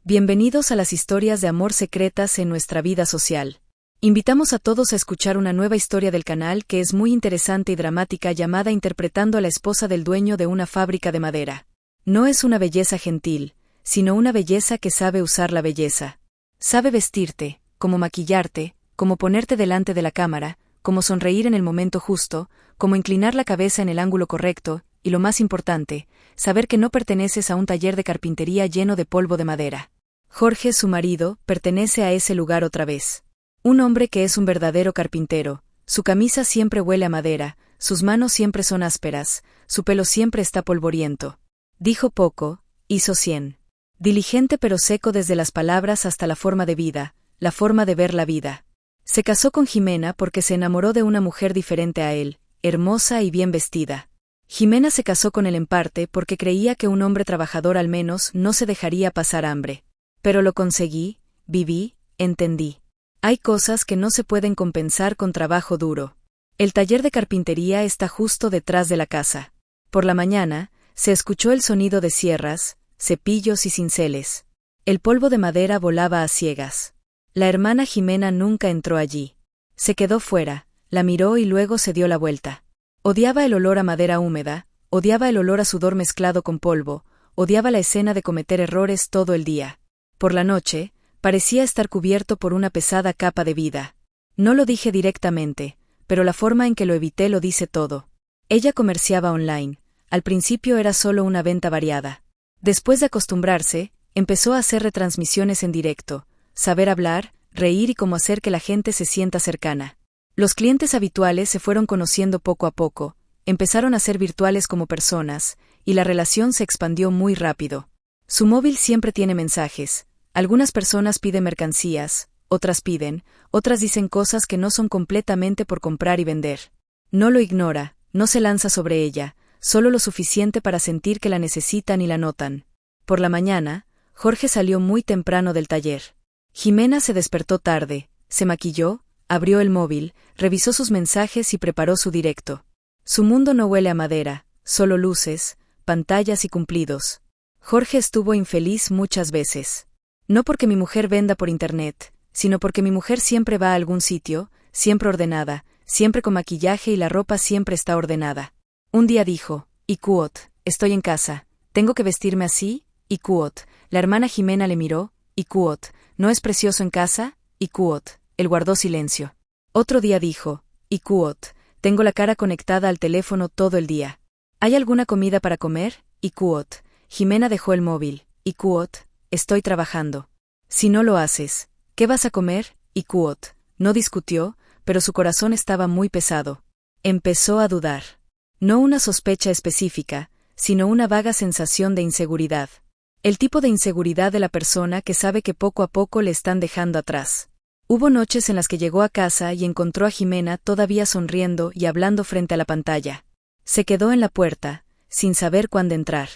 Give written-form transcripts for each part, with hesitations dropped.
Bienvenidos a las historias de amor secretas en nuestra vida social. Invitamos a todos a escuchar una nueva historia del canal que es muy interesante y dramática llamada Interpretando a la esposa del dueño de una fábrica de madera. No es una belleza gentil, sino una belleza que sabe usar la belleza. Sabe vestirte, cómo maquillarte, cómo ponerte delante de la cámara, cómo sonreír en el momento justo, cómo inclinar la cabeza en el ángulo correcto, y lo más importante, saber que no perteneces a un taller de carpintería lleno de polvo de madera. Jorge, su marido, pertenece a ese lugar otra vez. Un hombre que es un verdadero carpintero. Su camisa siempre huele a madera, sus manos siempre son ásperas, su pelo siempre está polvoriento. Dijo poco, hizo 100. Diligente pero seco desde las palabras hasta la forma de vida, la forma de ver la vida. Se casó con Jimena porque se enamoró de una mujer diferente a él, hermosa y bien vestida. Jimena se casó con él en parte porque creía que un hombre trabajador al menos no se dejaría pasar hambre. Pero lo conseguí, viví, entendí. Hay cosas que no se pueden compensar con trabajo duro. El taller de carpintería está justo detrás de la casa. Por la mañana, se escuchó el sonido de sierras, cepillos y cinceles. El polvo de madera volaba a ciegas. La hermana Jimena nunca entró allí. Se quedó fuera, la miró y luego se dio la vuelta. Odiaba el olor a madera húmeda, odiaba el olor a sudor mezclado con polvo, odiaba la escena de cometer errores todo el día. Por la noche, parecía estar cubierto por una pesada capa de vida. No lo dije directamente, pero la forma en que lo evité lo dice todo. Ella comerciaba online. Al principio era solo una venta variada. Después de acostumbrarse, empezó a hacer retransmisiones en directo, saber hablar, reír y cómo hacer que la gente se sienta cercana. Los clientes habituales se fueron conociendo poco a poco, empezaron a ser virtuales como personas, y la relación se expandió muy rápido. Su móvil siempre tiene mensajes. Algunas personas piden mercancías, otras dicen cosas que no son completamente por comprar y vender. No lo ignora, no se lanza sobre ella, solo lo suficiente para sentir que la necesitan y la notan. Por la mañana, Jorge salió muy temprano del taller. Jimena se despertó tarde, se maquilló, abrió el móvil, revisó sus mensajes y preparó su directo. Su mundo no huele a madera, solo luces, pantallas y cumplidos. Jorge estuvo infeliz muchas veces. No porque mi mujer venda por internet, sino porque mi mujer siempre va a algún sitio, siempre ordenada, siempre con maquillaje y la ropa siempre está ordenada. Un día dijo, y cuot, estoy en casa, ¿tengo que vestirme así? Y cuot, la hermana Jimena le miró, y cuot, ¿no es precioso en casa? Y cuot, él guardó silencio. Otro día dijo, y cuot, tengo la cara conectada al teléfono todo el día. ¿Hay alguna comida para comer? Y cuot, Jimena dejó el móvil, y cuot, estoy trabajando. Si no lo haces, ¿qué vas a comer? Y cuot, no discutió, pero su corazón estaba muy pesado. Empezó a dudar. No una sospecha específica, sino una vaga sensación de inseguridad. El tipo de inseguridad de la persona que sabe que poco a poco le están dejando atrás. Hubo noches en las que llegó a casa y encontró a Jimena todavía sonriendo y hablando frente a la pantalla. Se quedó en la puerta, sin saber cuándo entrar.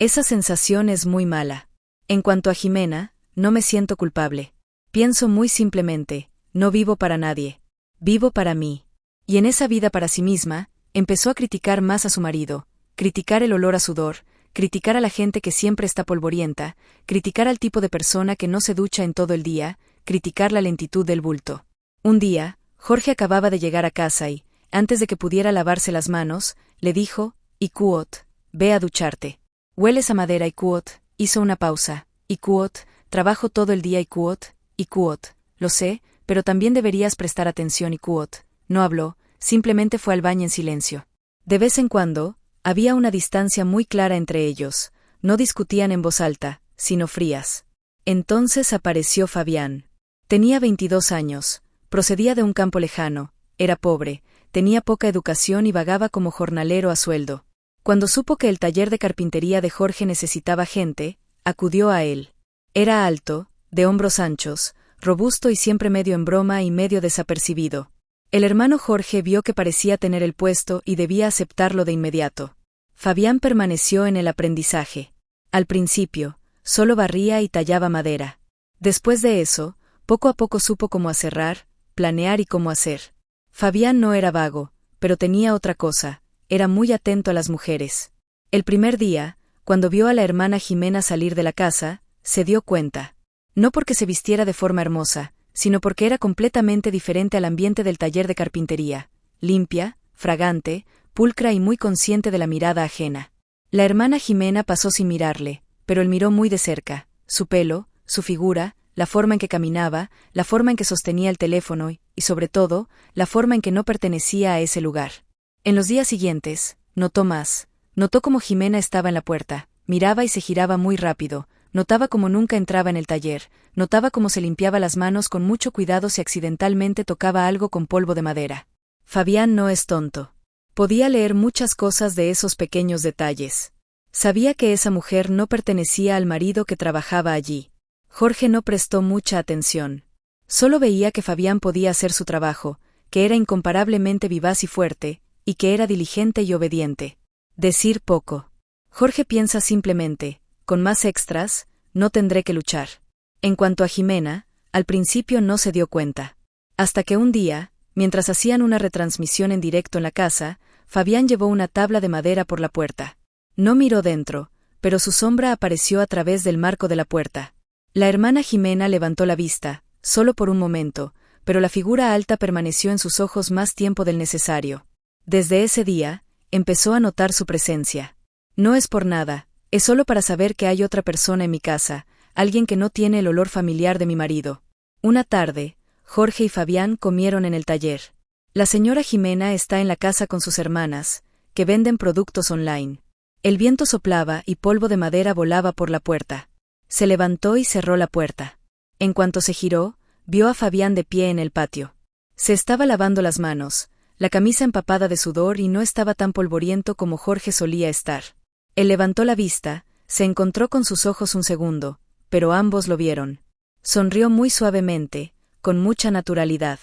Esa sensación es muy mala. En cuanto a Jimena, no me siento culpable. Pienso muy simplemente, no vivo para nadie. Vivo para mí. Y en esa vida para sí misma, empezó a criticar más a su marido, criticar el olor a sudor, criticar a la gente que siempre está polvorienta, criticar al tipo de persona que no se ducha en todo el día, criticar la lentitud del bulto. Un día, Jorge acababa de llegar a casa y, antes de que pudiera lavarse las manos, le dijo, y cuot, ve a ducharte. Hueles a madera y cuot. Hizo una pausa. Y cuot, trabajo todo el día y cuot, lo sé, pero también deberías prestar atención y cuot. No habló, simplemente fue al baño en silencio. De vez en cuando, había una distancia muy clara entre ellos, no discutían en voz alta, sino frías. Entonces apareció Fabián. Tenía 22 años, procedía de un campo lejano, era pobre, tenía poca educación y vagaba como jornalero a sueldo. Cuando supo que el taller de carpintería de Jorge necesitaba gente, acudió a él. Era alto, de hombros anchos, robusto y siempre medio en broma y medio desapercibido. El hermano Jorge vio que parecía tener el puesto y debía aceptarlo de inmediato. Fabián permaneció en el aprendizaje. Al principio, solo barría y tallaba madera. Después de eso, poco a poco supo cómo aserrar, planear y cómo hacer. Fabián no era vago, pero tenía otra cosa. Era muy atento a las mujeres. El primer día, cuando vio a la hermana Jimena salir de la casa, se dio cuenta. No porque se vistiera de forma hermosa, sino porque era completamente diferente al ambiente del taller de carpintería, limpia, fragante, pulcra y muy consciente de la mirada ajena. La hermana Jimena pasó sin mirarle, pero él miró muy de cerca, su pelo, su figura, la forma en que caminaba, la forma en que sostenía el teléfono y, sobre todo, la forma en que no pertenecía a ese lugar. En los días siguientes, notó más. Notó cómo Jimena estaba en la puerta, miraba y se giraba muy rápido, notaba cómo nunca entraba en el taller, notaba cómo se limpiaba las manos con mucho cuidado si accidentalmente tocaba algo con polvo de madera. Fabián no es tonto. Podía leer muchas cosas de esos pequeños detalles. Sabía que esa mujer no pertenecía al marido que trabajaba allí. Jorge no prestó mucha atención. Solo veía que Fabián podía hacer su trabajo, que era incomparablemente vivaz y fuerte, y que era diligente y obediente. Decir poco. Jorge piensa simplemente, con más extras, no tendré que luchar. En cuanto a Jimena, al principio no se dio cuenta. Hasta que un día, mientras hacían una retransmisión en directo en la casa, Fabián llevó una tabla de madera por la puerta. No miró dentro, pero su sombra apareció a través del marco de la puerta. La hermana Jimena levantó la vista, solo por un momento, pero la figura alta permaneció en sus ojos más tiempo del necesario. Desde ese día, empezó a notar su presencia. No es por nada, es solo para saber que hay otra persona en mi casa, alguien que no tiene el olor familiar de mi marido. Una tarde, Jorge y Fabián comieron en el taller. La señora Jimena está en la casa con sus hermanas, que venden productos online. El viento soplaba y polvo de madera volaba por la puerta. Se levantó y cerró la puerta. En cuanto se giró, vio a Fabián de pie en el patio. Se estaba lavando las manos, la camisa empapada de sudor y no estaba tan polvoriento como Jorge solía estar. Él levantó la vista, se encontró con sus ojos un segundo, pero ambos lo vieron. Sonrió muy suavemente, con mucha naturalidad.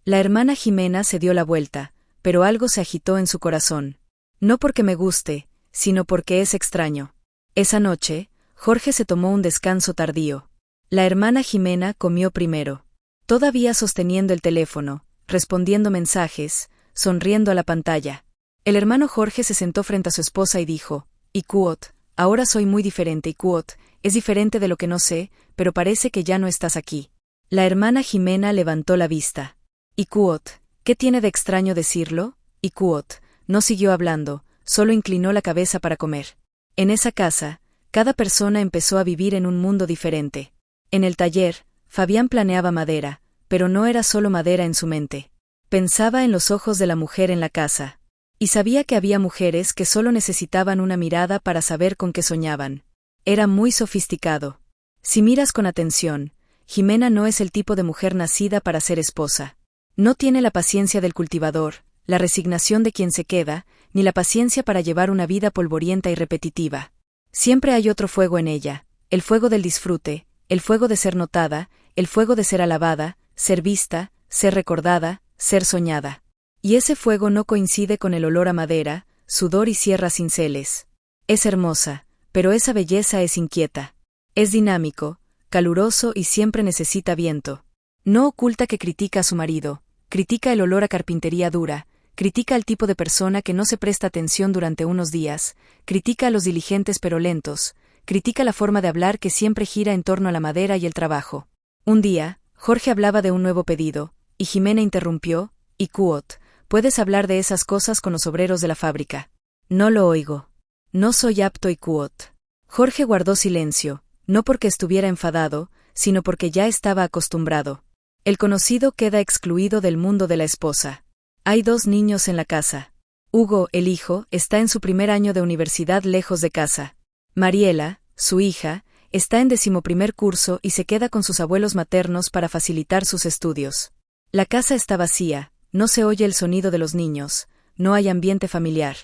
La hermana Jimena se dio la vuelta, pero algo se agitó en su corazón. No porque me guste, sino porque es extraño. Esa noche, Jorge se tomó un descanso tardío. La hermana Jimena comió primero. Todavía sosteniendo el teléfono, respondiendo mensajes, sonriendo a la pantalla. El hermano Jorge se sentó frente a su esposa y dijo, Ikuot, ahora soy muy diferente Ikuot, es diferente de lo que no sé, pero parece que ya no estás aquí. La hermana Jimena levantó la vista. Ikuot, ¿qué tiene de extraño decirlo? Ikuot, no siguió hablando, solo inclinó la cabeza para comer. En esa casa, cada persona empezó a vivir en un mundo diferente. En el taller, Fabián planeaba madera, pero no era solo madera en su mente. Pensaba en los ojos de la mujer en la casa. Y sabía que había mujeres que solo necesitaban una mirada para saber con qué soñaban. Era muy sofisticado. Si miras con atención, Jimena no es el tipo de mujer nacida para ser esposa. No tiene la paciencia del cultivador, la resignación de quien se queda, ni la paciencia para llevar una vida polvorienta y repetitiva. Siempre hay otro fuego en ella, el fuego del disfrute, el fuego de ser notada, el fuego de ser alabada, ser vista, ser recordada, ser soñada. Y ese fuego no coincide con el olor a madera, sudor y sierras cinceles. Es hermosa, pero esa belleza es inquieta. Es dinámico, caluroso y siempre necesita viento. No oculta que critica a su marido, critica el olor a carpintería dura, critica al tipo de persona que no se presta atención durante unos días, critica a los diligentes pero lentos, critica la forma de hablar que siempre gira en torno a la madera y el trabajo. Un día, Jorge hablaba de un nuevo pedido, y Jimena interrumpió, Ikuot, puedes hablar de esas cosas con los obreros de la fábrica. No lo oigo. No soy apto Ikuot. Jorge guardó silencio, no porque estuviera enfadado, sino porque ya estaba acostumbrado. El conocido queda excluido del mundo de la esposa. Hay 2 niños en la casa. Hugo, el hijo, está en su primer año de universidad lejos de casa. Mariela, su hija, está en 11º curso y se queda con sus abuelos maternos para facilitar sus estudios. La casa está vacía, no se oye el sonido de los niños, no hay ambiente familiar.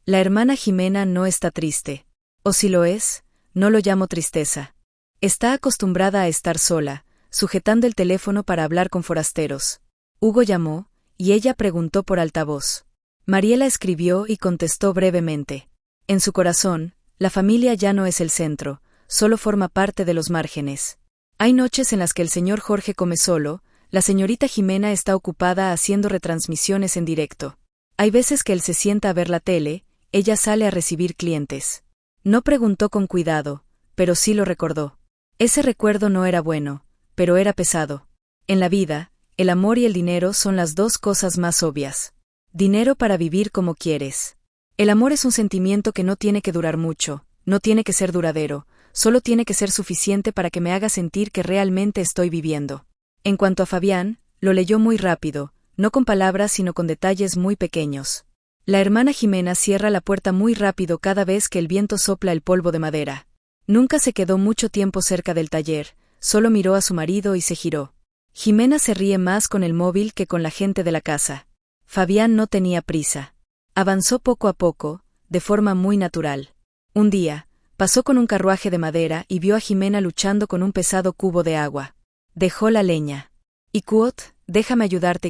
La hermana Jimena no está triste. O si lo es, no lo llamo tristeza. Está acostumbrada a estar sola, sujetando el teléfono para hablar con forasteros. Hugo llamó, y ella preguntó por altavoz. Mariela escribió y contestó brevemente. En su corazón, la familia ya no es el centro, solo forma parte de los márgenes. Hay noches en las que el señor Jorge come solo, la señorita Jimena está ocupada haciendo retransmisiones en directo. Hay veces que él se sienta a ver la tele, ella sale a recibir clientes. No preguntó con cuidado, pero sí lo recordó. Ese recuerdo no era bueno, pero era pesado. En la vida, el amor y el dinero son las dos cosas más obvias. Dinero para vivir como quieres. El amor es un sentimiento que no tiene que durar mucho, no tiene que ser duradero, solo tiene que ser suficiente para que me haga sentir que realmente estoy viviendo. En cuanto a Fabián, lo leyó muy rápido, no con palabras sino con detalles muy pequeños. La hermana Jimena cierra la puerta muy rápido cada vez que el viento sopla el polvo de madera. Nunca se quedó mucho tiempo cerca del taller, solo miró a su marido y se giró. Jimena se ríe más con el móvil que con la gente de la casa. Fabián no tenía prisa. Avanzó poco a poco, de forma muy natural. Un día, pasó con un carruaje de madera y vio a Jimena luchando con un pesado cubo de agua. Dejó la leña. Ikuot, déjame ayudarte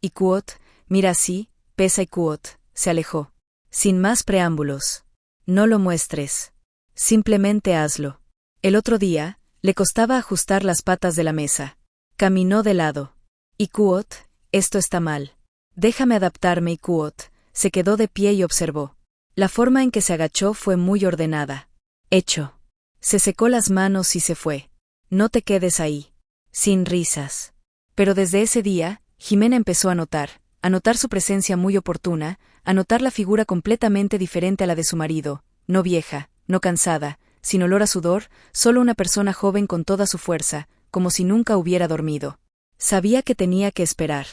Ikuot, mira así, pesa Ikuot, se alejó. Sin más preámbulos. No lo muestres. Simplemente hazlo. El otro día, le costaba ajustar las patas de la mesa. Caminó de lado. Ikuot, esto está mal. Déjame adaptarme Ikuot, se quedó de pie y observó. La forma en que se agachó fue muy ordenada. Hecho. Se secó las manos y se fue. No te quedes ahí. Sin risas. Pero desde ese día, Jimena empezó a notar su presencia muy oportuna, a notar la figura completamente diferente a la de su marido, no vieja, no cansada, sin olor a sudor, solo una persona joven con toda su fuerza, como si nunca hubiera dormido. Sabía que tenía que esperar.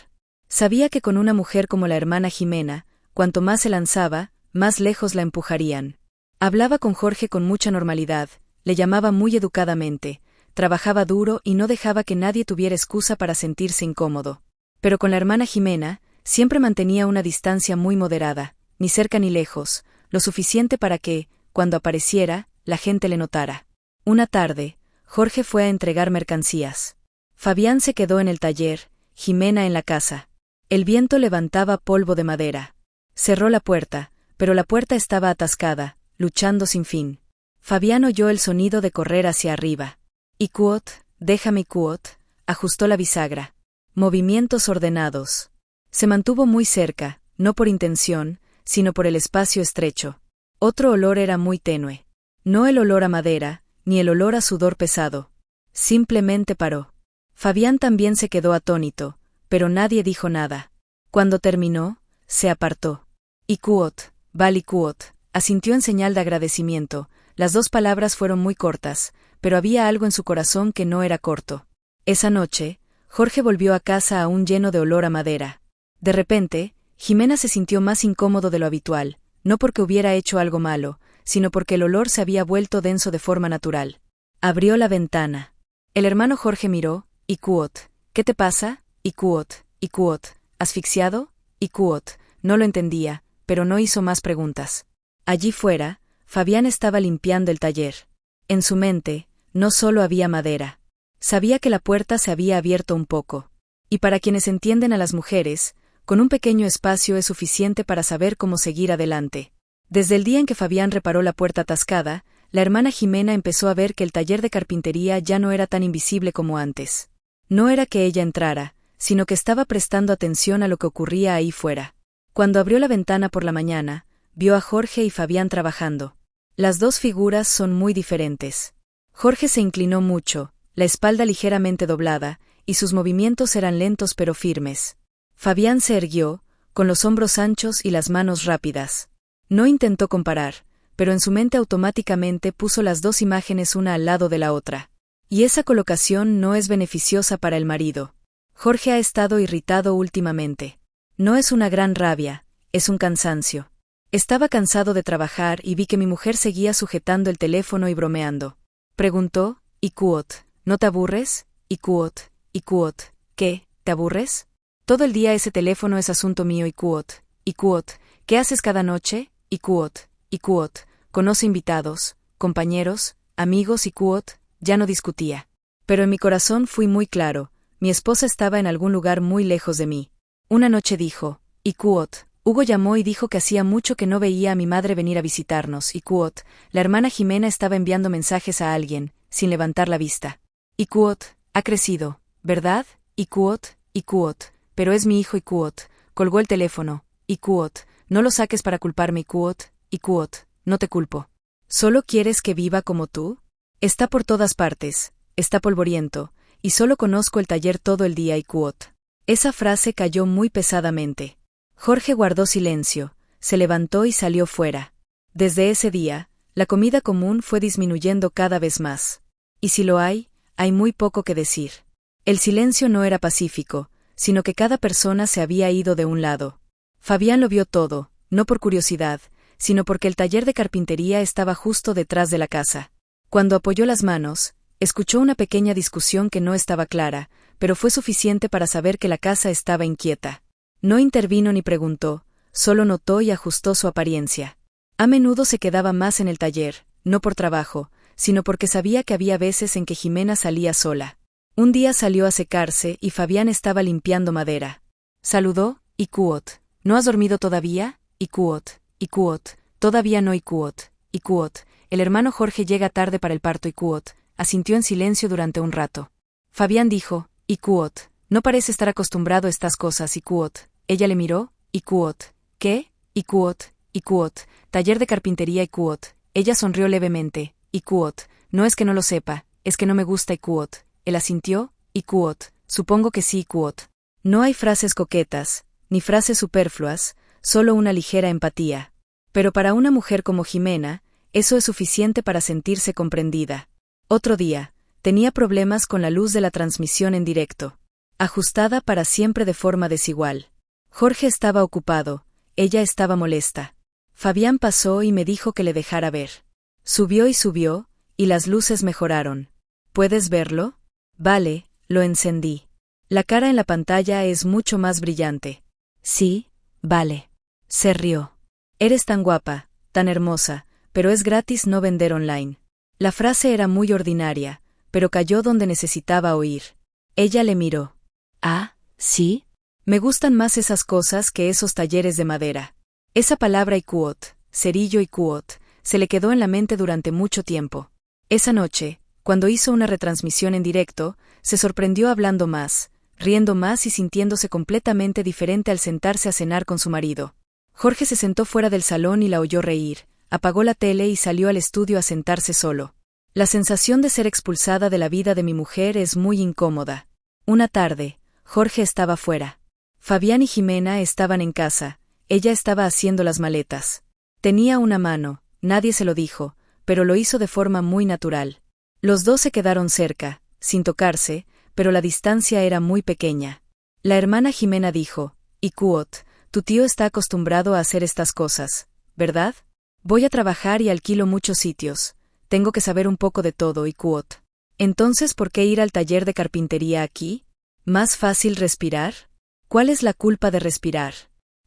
Sabía que con una mujer como la hermana Jimena, cuanto más se lanzaba, más lejos la empujarían. Hablaba con Jorge con mucha normalidad, le llamaba muy educadamente, trabajaba duro y no dejaba que nadie tuviera excusa para sentirse incómodo. Pero con la hermana Jimena, siempre mantenía una distancia muy moderada, ni cerca ni lejos, lo suficiente para que, cuando apareciera, la gente le notara. Una tarde, Jorge fue a entregar mercancías. Fabián se quedó en el taller, Jimena en la casa. El viento levantaba polvo de madera. Cerró la puerta, pero la puerta estaba atascada, luchando sin fin. Fabián oyó el sonido de correr hacia arriba. Ikuot, déjame Ikuot, ajustó la bisagra. Movimientos ordenados. Se mantuvo muy cerca, no por intención, sino por el espacio estrecho. Otro olor era muy tenue. No el olor a madera, ni el olor a sudor pesado. Simplemente paró. Fabián también se quedó atónito, pero nadie dijo nada. Cuando terminó, se apartó. Ikuot, Val Ikuot, asintió en señal de agradecimiento. Las dos palabras fueron muy cortas, pero había algo en su corazón que no era corto. Esa noche, Jorge volvió a casa aún lleno de olor a madera. De repente, Jimena se sintió más incómodo de lo habitual, no porque hubiera hecho algo malo, sino porque el olor se había vuelto denso de forma natural. Abrió la ventana. El hermano Jorge miró. Ikuot, ¿qué te pasa? Ikuot, ¿asfixiado? Ikuot, no lo entendía, pero no hizo más preguntas. Allí fuera, Fabián estaba limpiando el taller. En su mente, no solo había madera. Sabía que la puerta se había abierto un poco. Y para quienes entienden a las mujeres, con un pequeño espacio es suficiente para saber cómo seguir adelante. Desde el día en que Fabián reparó la puerta atascada, la hermana Jimena empezó a ver que el taller de carpintería ya no era tan invisible como antes. No era que ella entrara, sino que estaba prestando atención a lo que ocurría ahí fuera. Cuando abrió la ventana por la mañana, vio a Jorge y Fabián trabajando. Las dos figuras son muy diferentes. Jorge se inclinó mucho, la espalda ligeramente doblada, y sus movimientos eran lentos pero firmes. Fabián se erguió, con los hombros anchos y las manos rápidas. No intentó comparar, pero en su mente automáticamente puso las dos imágenes una al lado de la otra. Y esa colocación no es beneficiosa para el marido. Jorge ha estado irritado últimamente. No es una gran rabia, es un cansancio. Estaba cansado de trabajar y vi que mi mujer seguía sujetando el teléfono y bromeando. Preguntó, Ikuot, ¿no te aburres? Ikuot, ¿qué? ¿Te aburres? Todo el día ese teléfono es asunto mío Ikuot, ¿qué haces cada noche? Ikuot, conoce invitados, compañeros, amigos Ikuot, ya no discutía. Pero en mi corazón fui muy claro, mi esposa estaba en algún lugar muy lejos de mí. Una noche dijo, Ikuot, Hugo llamó y dijo que hacía mucho que no veía a mi madre venir a visitarnos. Ikuot, la hermana Jimena estaba enviando mensajes a alguien, sin levantar la vista. Ikuot, ha crecido, ¿verdad? Ikuot, pero es mi hijo Ikuot, colgó el teléfono. Ikuot, no lo saques para culparme Ikuot, no te culpo. ¿Solo quieres que viva como tú? Está por todas partes, está polvoriento, y solo conozco el taller todo el día y quote. Esa frase cayó muy pesadamente. Jorge guardó silencio, se levantó y salió fuera. Desde ese día, la comida común fue disminuyendo cada vez más. Y si lo hay muy poco que decir. El silencio no era pacífico, sino que cada persona se había ido de un lado. Fabián lo vio todo, no por curiosidad, sino porque el taller de carpintería estaba justo detrás de la casa. Cuando apoyó las manos, escuchó una pequeña discusión que no estaba clara, pero fue suficiente para saber que la casa estaba inquieta. No intervino ni preguntó, solo notó y ajustó su apariencia. A menudo se quedaba más en el taller, no por trabajo, sino porque sabía que había veces en que Jimena salía sola. Un día salió a secarse y Fabián estaba limpiando madera. Saludó, y quote. ¿No has dormido todavía? Y quote. Todavía no y quote. El hermano Jorge llega tarde para el parto y quote. Asintió en silencio durante un rato. Fabián dijo, y quote. No parece estar acostumbrado a estas cosas y quote. Ella le miró, y quote. ¿Qué? Y quote. Taller de carpintería y quote. Ella sonrió levemente, y quote. No es que no lo sepa, es que no me gusta y quote. Él asintió, y quote. Supongo que sí, quote. No hay frases coquetas, ni frases superfluas, solo una ligera empatía. Pero para una mujer como Jimena, eso es suficiente para sentirse comprendida. Otro día, tenía problemas con la luz de la transmisión en directo. Ajustada para siempre de forma desigual. Jorge estaba ocupado, ella estaba molesta. Fabián pasó y me dijo que le dejara ver. Subió, y las luces mejoraron. ¿Puedes verlo? Vale, lo encendí. La cara en la pantalla es mucho más brillante. Sí, vale. Se rió. Eres tan guapa, tan hermosa, pero es gratis no vender online. La frase era muy ordinaria, pero cayó donde necesitaba oír. Ella le miró. Ah, ¿sí? Me gustan más esas cosas que esos talleres de madera. Esa palabra y quote, cerillo y quote, se le quedó en la mente durante mucho tiempo. Esa noche, cuando hizo una retransmisión en directo, se sorprendió hablando más, riendo más y sintiéndose completamente diferente al sentarse a cenar con su marido. Jorge se sentó fuera del salón y la oyó reír, apagó la tele y salió al estudio a sentarse solo. La sensación de ser expulsada de la vida de mi mujer es muy incómoda. Una tarde, Jorge estaba fuera. Fabián y Jimena estaban en casa, ella estaba haciendo las maletas. Tenía una mano, nadie se lo dijo, pero lo hizo de forma muy natural. Los dos se quedaron cerca, sin tocarse, pero la distancia era muy pequeña. La hermana Jimena dijo, y quote, tu tío está acostumbrado a hacer estas cosas, ¿verdad? Voy a trabajar y alquilo muchos sitios. Tengo que saber un poco de todo y quote. Entonces, ¿por qué ir al taller de carpintería aquí? ¿Más fácil respirar? ¿Cuál es la culpa de respirar?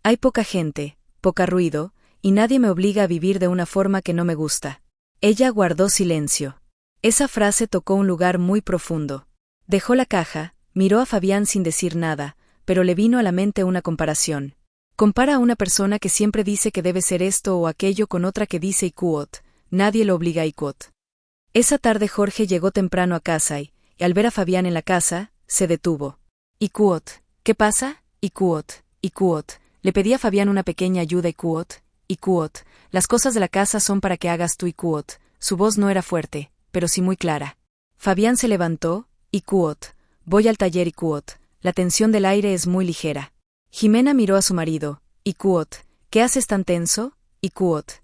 Hay poca gente, poca ruido, y nadie me obliga a vivir de una forma que no me gusta. Ella guardó silencio. Esa frase tocó un lugar muy profundo. Dejó la caja, miró a Fabián sin decir nada, pero le vino a la mente una comparación. Compara a una persona que siempre dice que debe ser esto o aquello con otra que dice y quote, nadie lo obliga y quote. Esa tarde Jorge llegó temprano a casa y, al ver a Fabián en la casa, se detuvo. Y quote, ¿qué pasa? Y quote, le pedí a Fabián una pequeña ayuda y quote, las cosas de la casa son para que hagas tú y quote. Su voz no era fuerte, pero sí muy clara. Fabián se levantó, y quote, voy al taller y quote, la tensión del aire es muy ligera. Jimena miró a su marido, y quote, ¿qué haces tan tenso? Y quote,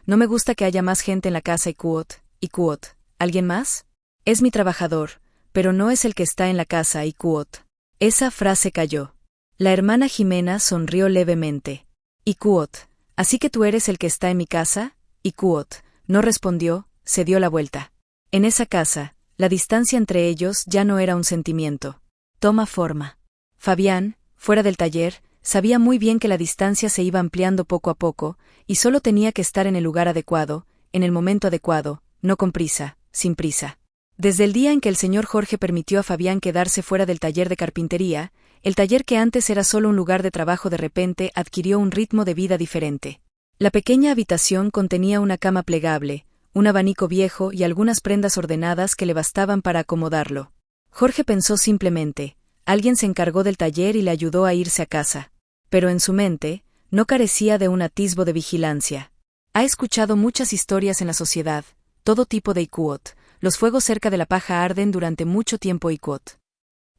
no me gusta que haya más gente en la casa y quote, ¿alguien más? Es mi trabajador, pero no es el que está en la casa y quote. Esa frase cayó. La hermana Jimena sonrió levemente. Y quote, ¿así que tú eres el que está en mi casa? Y quote, no respondió, se dio la vuelta. En esa casa, la distancia entre ellos ya no era un sentimiento. Toma forma. Fabián, fuera del taller, sabía muy bien que la distancia se iba ampliando poco a poco, y solo tenía que estar en el lugar adecuado, en el momento adecuado, no con prisa, sin prisa. Desde el día en que el señor Jorge permitió a Fabián quedarse fuera del taller de carpintería, el taller que antes era solo un lugar de trabajo de repente adquirió un ritmo de vida diferente. La pequeña habitación contenía una cama plegable, un abanico viejo y algunas prendas ordenadas que le bastaban para acomodarlo. Jorge pensó simplemente, alguien se encargó del taller y le ayudó a irse a casa. Pero en su mente, no carecía de un atisbo de vigilancia. Ha escuchado muchas historias en la sociedad, todo tipo de Iquot, los fuegos cerca de la paja arden durante mucho tiempo Iquot.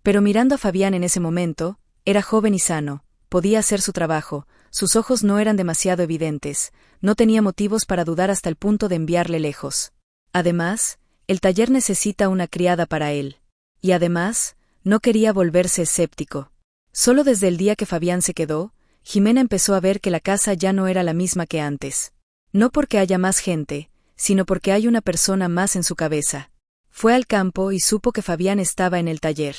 Pero mirando a Fabián en ese momento, era joven y sano, podía hacer su trabajo, sus ojos no eran demasiado evidentes, no tenía motivos para dudar hasta el punto de enviarle lejos. Además, el taller necesita una criada para él. Y además, no quería volverse escéptico. Solo desde el día que Fabián se quedó, Jimena empezó a ver que la casa ya no era la misma que antes. No porque haya más gente, sino porque hay una persona más en su cabeza. Fue al campo y supo que Fabián estaba en el taller.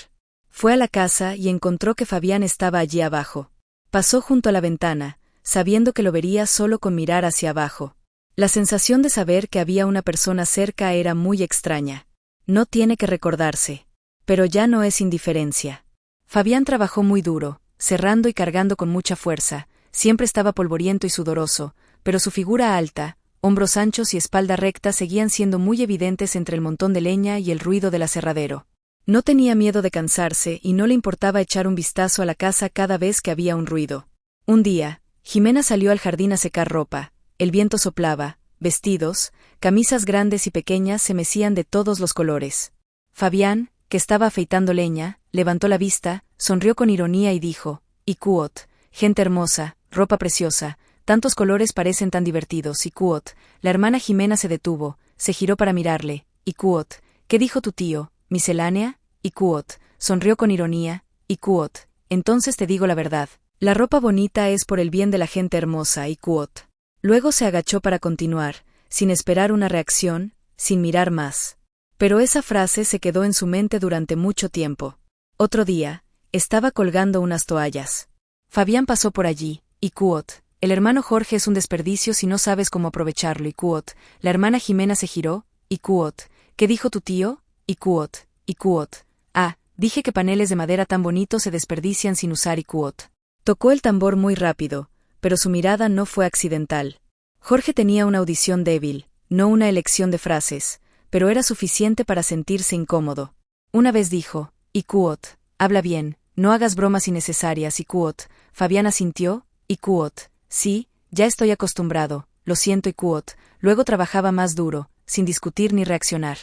Fue a la casa y encontró que Fabián estaba allí abajo. Pasó junto a la ventana, sabiendo que lo vería solo con mirar hacia abajo. La sensación de saber que había una persona cerca era muy extraña. No tiene que recordarse. Pero ya no es indiferencia. Fabián trabajó muy duro, cerrando y cargando con mucha fuerza, siempre estaba polvoriento y sudoroso, pero su figura alta, hombros anchos y espalda recta seguían siendo muy evidentes entre el montón de leña y el ruido del aserradero. No tenía miedo de cansarse y no le importaba echar un vistazo a la casa cada vez que había un ruido. Un día, Jimena salió al jardín a secar ropa, el viento soplaba, vestidos, camisas grandes y pequeñas se mecían de todos los colores. Fabián, que estaba afeitando leña, levantó la vista, sonrió con ironía y dijo: Iquot, gente hermosa, ropa preciosa, tantos colores parecen tan divertidos. Iquot, la hermana Jimena se detuvo, se giró para mirarle. Iquot, ¿qué dijo tu tío? ¿Miscelánea? Iquot, sonrió con ironía. Iquot, entonces te digo la verdad. La ropa bonita es por el bien de la gente hermosa. Iquot. Luego se agachó para continuar, sin esperar una reacción, sin mirar más. Pero esa frase se quedó en su mente durante mucho tiempo. Otro día, estaba colgando unas toallas. Fabián pasó por allí. Iquot, el hermano Jorge es un desperdicio si no sabes cómo aprovecharlo. Iquot, la hermana Jimena se giró. Iquot, ¿qué dijo tu tío? Iquot, Iquot. Ah, dije que paneles de madera tan bonitos se desperdician sin usar. Iquot. Tocó el tambor muy rápido, pero su mirada no fue accidental. Jorge tenía una audición débil, no una elección de frases, pero era suficiente para sentirse incómodo. Una vez dijo: Iquot, habla bien, no hagas bromas innecesarias. Iquot. Fabián asintió. Iquot, sí, ya estoy acostumbrado, lo siento. Iquot. Luego trabajaba más duro, sin discutir ni reaccionar.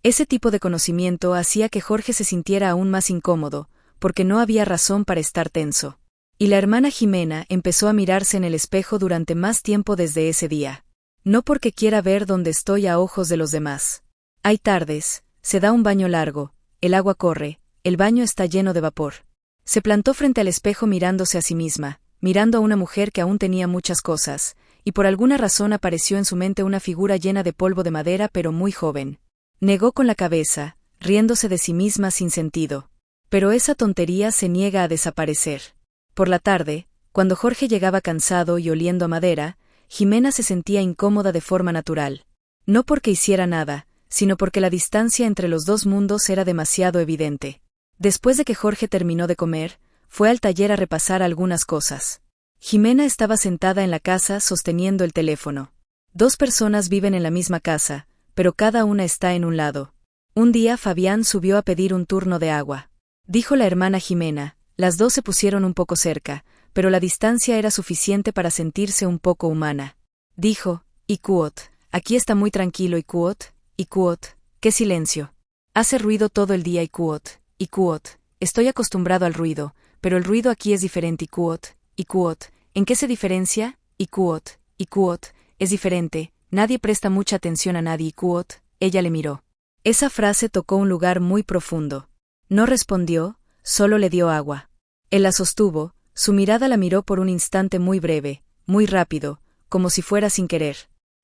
Ese tipo de conocimiento hacía que Jorge se sintiera aún más incómodo, porque no había razón para estar tenso. Y la hermana Jimena empezó a mirarse en el espejo durante más tiempo desde ese día. No porque quiera ver dónde estoy a ojos de los demás. Hay tardes, se da un baño largo, el agua corre, el baño está lleno de vapor. Se plantó frente al espejo mirándose a sí misma, mirando a una mujer que aún tenía muchas cosas, y por alguna razón apareció en su mente una figura llena de polvo de madera pero muy joven. Negó con la cabeza, riéndose de sí misma sin sentido. Pero esa tontería se niega a desaparecer. Por la tarde, cuando Jorge llegaba cansado y oliendo a madera, Jimena se sentía incómoda de forma natural. No porque hiciera nada, sino porque la distancia entre los dos mundos era demasiado evidente. Después de que Jorge terminó de comer, fue al taller a repasar algunas cosas. Jimena estaba sentada en la casa sosteniendo el teléfono. 2 personas viven en la misma casa, pero cada una está en un lado. Un día Fabián subió a pedir un turno de agua. Dijo la hermana Jimena, las dos se pusieron un poco cerca, pero la distancia era suficiente para sentirse un poco humana. Dijo: Iquot, aquí está muy tranquilo. Iquot, Iquot, qué silencio. Hace ruido todo el día. Iquot, Iquot, estoy acostumbrado al ruido, pero el ruido aquí es diferente. Iquot, Iquot, ¿en qué se diferencia? Iquot, Iquot, es diferente. Nadie presta mucha atención a nadie. Iquot, ella le miró. Esa frase tocó un lugar muy profundo. No respondió, solo le dio agua. Él la sostuvo, su mirada la miró por un instante muy breve, muy rápido, como si fuera sin querer.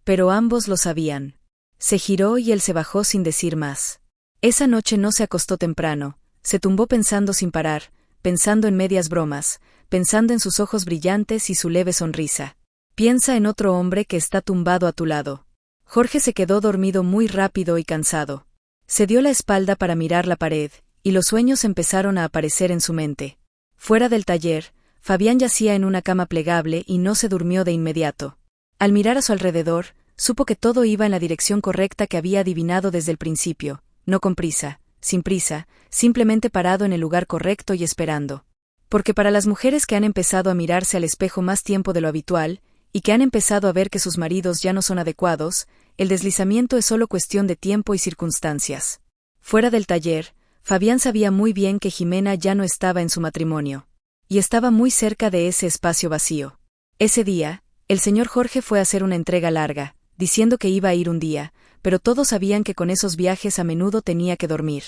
Pero ambos lo sabían. Se giró y él se bajó sin decir más. Esa noche no se acostó temprano, se tumbó pensando sin parar, pensando en medias bromas, pensando en sus ojos brillantes y su leve sonrisa. Piensa en otro hombre que está tumbado a tu lado. Jorge se quedó dormido muy rápido y cansado. Se dio la espalda para mirar la pared, y los sueños empezaron a aparecer en su mente. Fuera del taller, Fabián yacía en una cama plegable y no se durmió de inmediato. Al mirar a su alrededor, supo que todo iba en la dirección correcta que había adivinado desde el principio, no con prisa, sin prisa, simplemente parado en el lugar correcto y esperando. Porque para las mujeres que han empezado a mirarse al espejo más tiempo de lo habitual, y que han empezado a ver que sus maridos ya no son adecuados, el deslizamiento es solo cuestión de tiempo y circunstancias. Fuera del taller, Fabián sabía muy bien que Jimena ya no estaba en su matrimonio. Y estaba muy cerca de ese espacio vacío. Ese día, el señor Jorge fue a hacer una entrega larga, diciendo que iba a ir un día, pero todos sabían que con esos viajes a menudo tenía que dormir.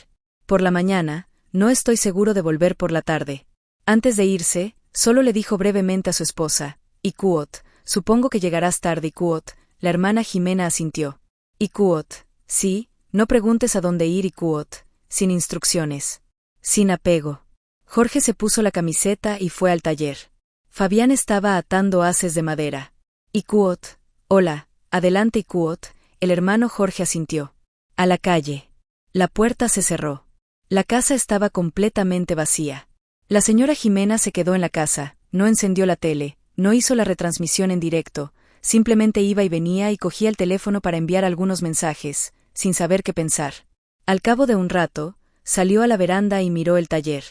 Por la mañana, no estoy seguro de volver por la tarde. Antes de irse, solo le dijo brevemente a su esposa, Ikuot, supongo que llegarás tarde Ikuot, la hermana Jimena asintió. Ikuot, sí, no preguntes a dónde ir Ikuot, sin instrucciones. Sin apego. Jorge se puso la camiseta y fue al taller. Fabián estaba atando haces de madera. Ikuot, hola, adelante Ikuot, el hermano Jorge asintió. A la calle. La puerta se cerró. La casa estaba completamente vacía. La señora Jimena se quedó en la casa, no encendió la tele, no hizo la retransmisión en directo, simplemente iba y venía y cogía el teléfono para enviar algunos mensajes, sin saber qué pensar. Al cabo de un rato, salió a la veranda y miró el taller.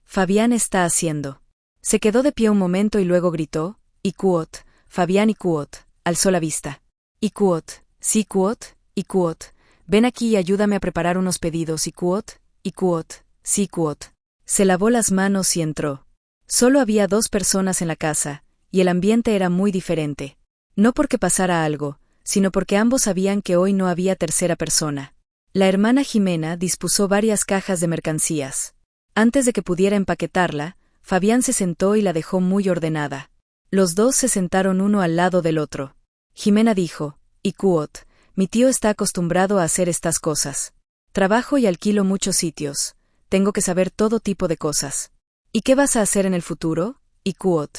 Fabián está haciendo. Se quedó de pie un momento y luego gritó, Ikuot, Fabián Ikuot, alzó la vista. Ikuot, sí Ikuot, Ikuot, ven aquí y ayúdame a preparar unos pedidos Ikuot, Ikuot, sí Ikuot. Se lavó las manos y entró. Solo había 2 personas en la casa, y el ambiente era muy diferente. No porque pasara algo, sino porque ambos sabían que hoy no había tercera persona. La hermana Jimena dispuso varias cajas de mercancías. Antes de que pudiera empaquetarla, Fabián se sentó y la dejó muy ordenada. Los dos se sentaron uno al lado del otro. Jimena dijo, Ikuot, mi tío está acostumbrado a hacer estas cosas. Trabajo y alquilo muchos sitios. Tengo que saber todo tipo de cosas. ¿Y qué vas a hacer en el futuro? Ikuot,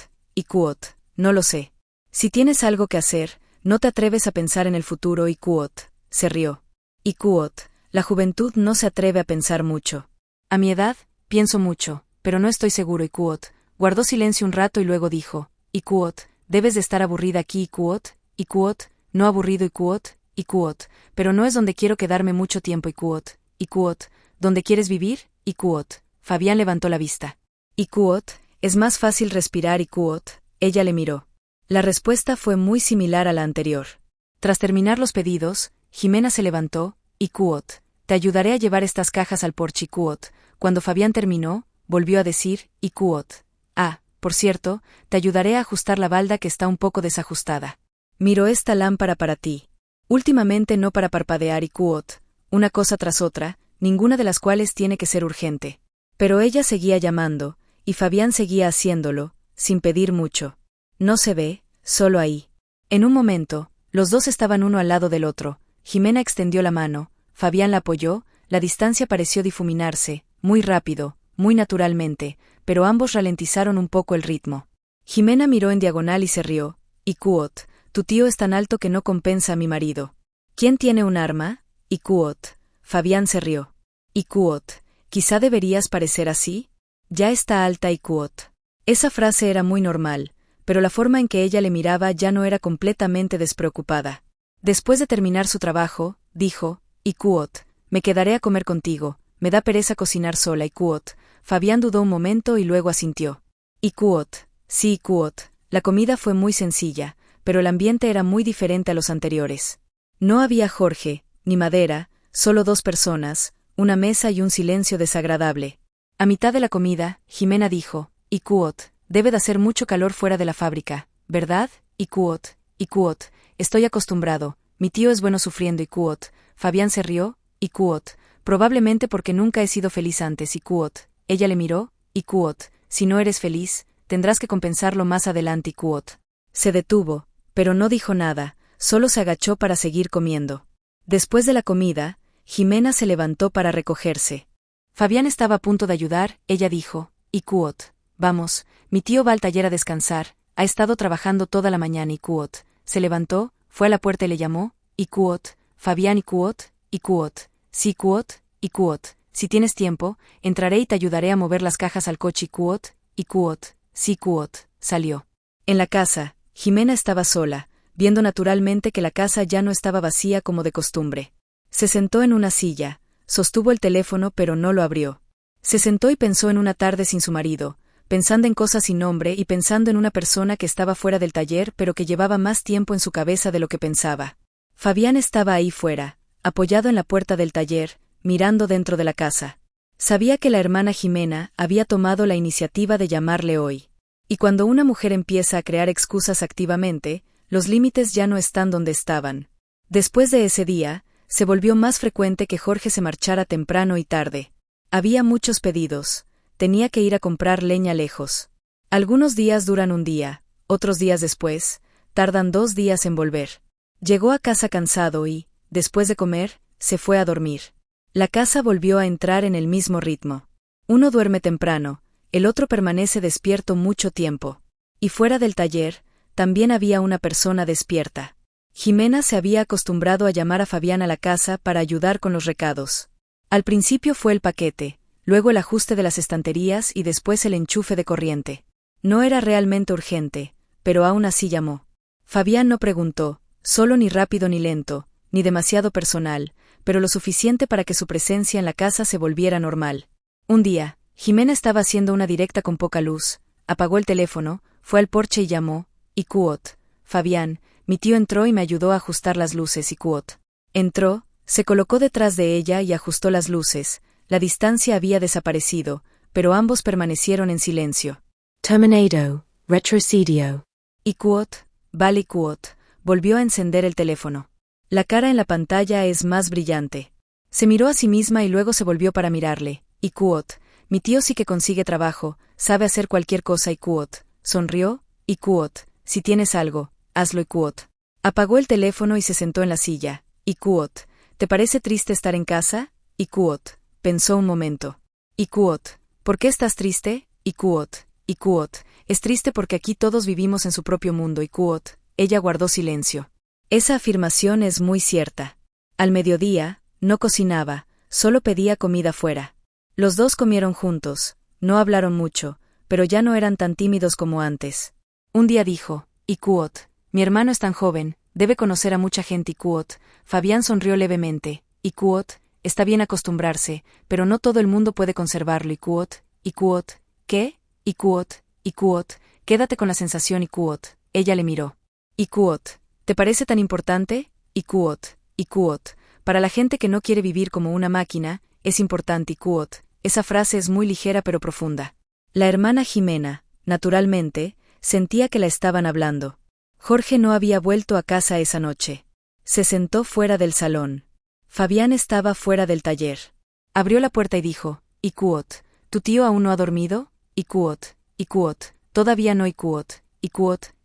no lo sé. Si tienes algo que hacer, no te atreves a pensar en el futuro Ikuot, se rió. Ikuot, la juventud no se atreve a pensar mucho. A mi edad, pienso mucho, pero no estoy seguro Ikuot. Guardó silencio un rato y luego dijo, Ikuot, debes de estar aburrida aquí Ikuot, no aburrido Ikuot, pero no es donde quiero quedarme mucho tiempo Ikuot, ¿dónde quieres vivir? Ikuot, Fabián levantó la vista. Ikuot, es más fácil respirar Ikuot, ella le miró. La respuesta fue muy similar a la anterior. Tras terminar los pedidos, Jimena se levantó, Ikuot, te ayudaré a llevar estas cajas al porche Ikuot. Cuando Fabián terminó, volvió a decir, Ikuot, por cierto, te ayudaré a ajustar la balda que está un poco desajustada. Miro esta lámpara para ti. Últimamente no para parpadear Ikuot, una cosa tras otra, ninguna de las cuales tiene que ser urgente. Pero ella seguía llamando, y Fabián seguía haciéndolo, sin pedir mucho. No se ve, solo ahí. En un momento, los dos estaban uno al lado del otro. Jimena extendió la mano, Fabián la apoyó, la distancia pareció difuminarse, muy rápido, muy naturalmente, pero ambos ralentizaron un poco el ritmo. Jimena miró en diagonal y se rió. Ikuot, tu tío es tan alto que no compensa a mi marido. ¿Quién tiene un arma? Ikuot. Fabián se rió. Ikuot, quizá deberías parecer así. Ya está alta Ikuot. Esa frase era muy normal, pero la forma en que ella le miraba ya no era completamente despreocupada. Después de terminar su trabajo, dijo, Ikuot, me quedaré a comer contigo, me da pereza cocinar sola Ikuot. Fabián dudó un momento y luego asintió. Ikuot, sí Ikuot, la comida fue muy sencilla, pero el ambiente era muy diferente a los anteriores. No había Jorge, ni madera, solo 2 personas, una mesa y un silencio desagradable. A mitad de la comida, Jimena dijo, Ikuot, debe de hacer mucho calor fuera de la fábrica, ¿verdad? Ikuot, estoy acostumbrado, mi tío es bueno sufriendo Ikuot. Fabián se rió, Ikuot, probablemente porque nunca he sido feliz antes Ikuot. Ella le miró, Ikuot, si no eres feliz, tendrás que compensarlo más adelante Ikuot. Se detuvo, pero no dijo nada, solo se agachó para seguir comiendo. Después de la comida, Jimena se levantó para recogerse. Fabián estaba a punto de ayudar, ella dijo, Ikuot, vamos, mi tío va al taller a descansar, ha estado trabajando toda la mañana Ikuot. Se levantó, fue a la puerta y le llamó, Ikuot, Fabián Ikuot, sí Ikuot, si tienes tiempo, entraré y te ayudaré a mover las cajas al coche Ikuot, sí Ikuot, salió. En la casa, Jimena estaba sola, viendo naturalmente que la casa ya no estaba vacía como de costumbre. Se sentó en una silla, sostuvo el teléfono pero no lo abrió. Se sentó y pensó en una tarde sin su marido, pensando en cosas sin nombre y pensando en una persona que estaba fuera del taller pero que llevaba más tiempo en su cabeza de lo que pensaba. Fabián estaba ahí fuera, apoyado en la puerta del taller, mirando dentro de la casa. Sabía que la hermana Jimena había tomado la iniciativa de llamarle hoy. Y cuando una mujer empieza a crear excusas activamente, los límites ya no están donde estaban. Después de ese día, se volvió más frecuente que Jorge se marchara temprano y tarde. Había muchos pedidos. Tenía que ir a comprar leña lejos. Algunos días duran un día, otros días después, tardan 2 días en volver. Llegó a casa cansado y, después de comer, se fue a dormir. La casa volvió a entrar en el mismo ritmo. Uno duerme temprano, el otro permanece despierto mucho tiempo. Y fuera del taller, también había una persona despierta. Jimena se había acostumbrado a llamar a Fabián a la casa para ayudar con los recados. Al principio fue el paquete, luego el ajuste de las estanterías y después el enchufe de corriente. No era realmente urgente, pero aún así llamó. Fabián no preguntó, solo ni rápido ni lento, ni demasiado personal, pero lo suficiente para que su presencia en la casa se volviera normal. Un día, Jimena estaba haciendo una directa con poca luz, apagó el teléfono, fue al porche y llamó, y Cuot, Fabián, mi tío entró y me ayudó a ajustar las luces y Cuot. Entró, se colocó detrás de ella y ajustó las luces, la distancia había desaparecido, pero ambos permanecieron en silencio. Terminado, retrocedió. Y Cuot, vale Cuot, volvió a encender el teléfono. La cara en la pantalla es más brillante. Se miró a sí misma y luego se volvió para mirarle, y Cuot, mi tío sí que consigue trabajo, sabe hacer cualquier cosa y Cuot, sonrió, y Cuot, si tienes algo, hazlo y Cuot. Apagó el teléfono y se sentó en la silla, y Cuot, ¿te parece triste estar en casa? Y Cuot, pensó un momento. Y Cuot, ¿por qué estás triste? Y Cuot, es triste porque aquí todos vivimos en su propio mundo y Cuot, ella guardó silencio. Esa afirmación es muy cierta. Al mediodía, no cocinaba, solo pedía comida fuera. Los dos comieron juntos, no hablaron mucho, pero ya no eran tan tímidos como antes. Un día dijo, y Cuot, mi hermano es tan joven, debe conocer a mucha gente y Cuot, Fabián sonrió levemente, y Cuot, está bien acostumbrarse, pero no todo el mundo puede conservarlo y Cuot, ¿qué? Y Cuot, quédate con la sensación y Cuot, ella le miró. Y Cuot, ¿te parece tan importante? Y Cuot, para la gente que no quiere vivir como una máquina, es importante y Cuot, esa frase es muy ligera pero profunda. La hermana Jimena, naturalmente, sentía que la estaban hablando. Jorge no había vuelto a casa esa noche. Se sentó fuera del salón. Fabián estaba fuera del taller. Abrió la puerta y dijo, y Cuot, ¿tu tío aún no ha dormido? Y Cuot, todavía no y Cuot,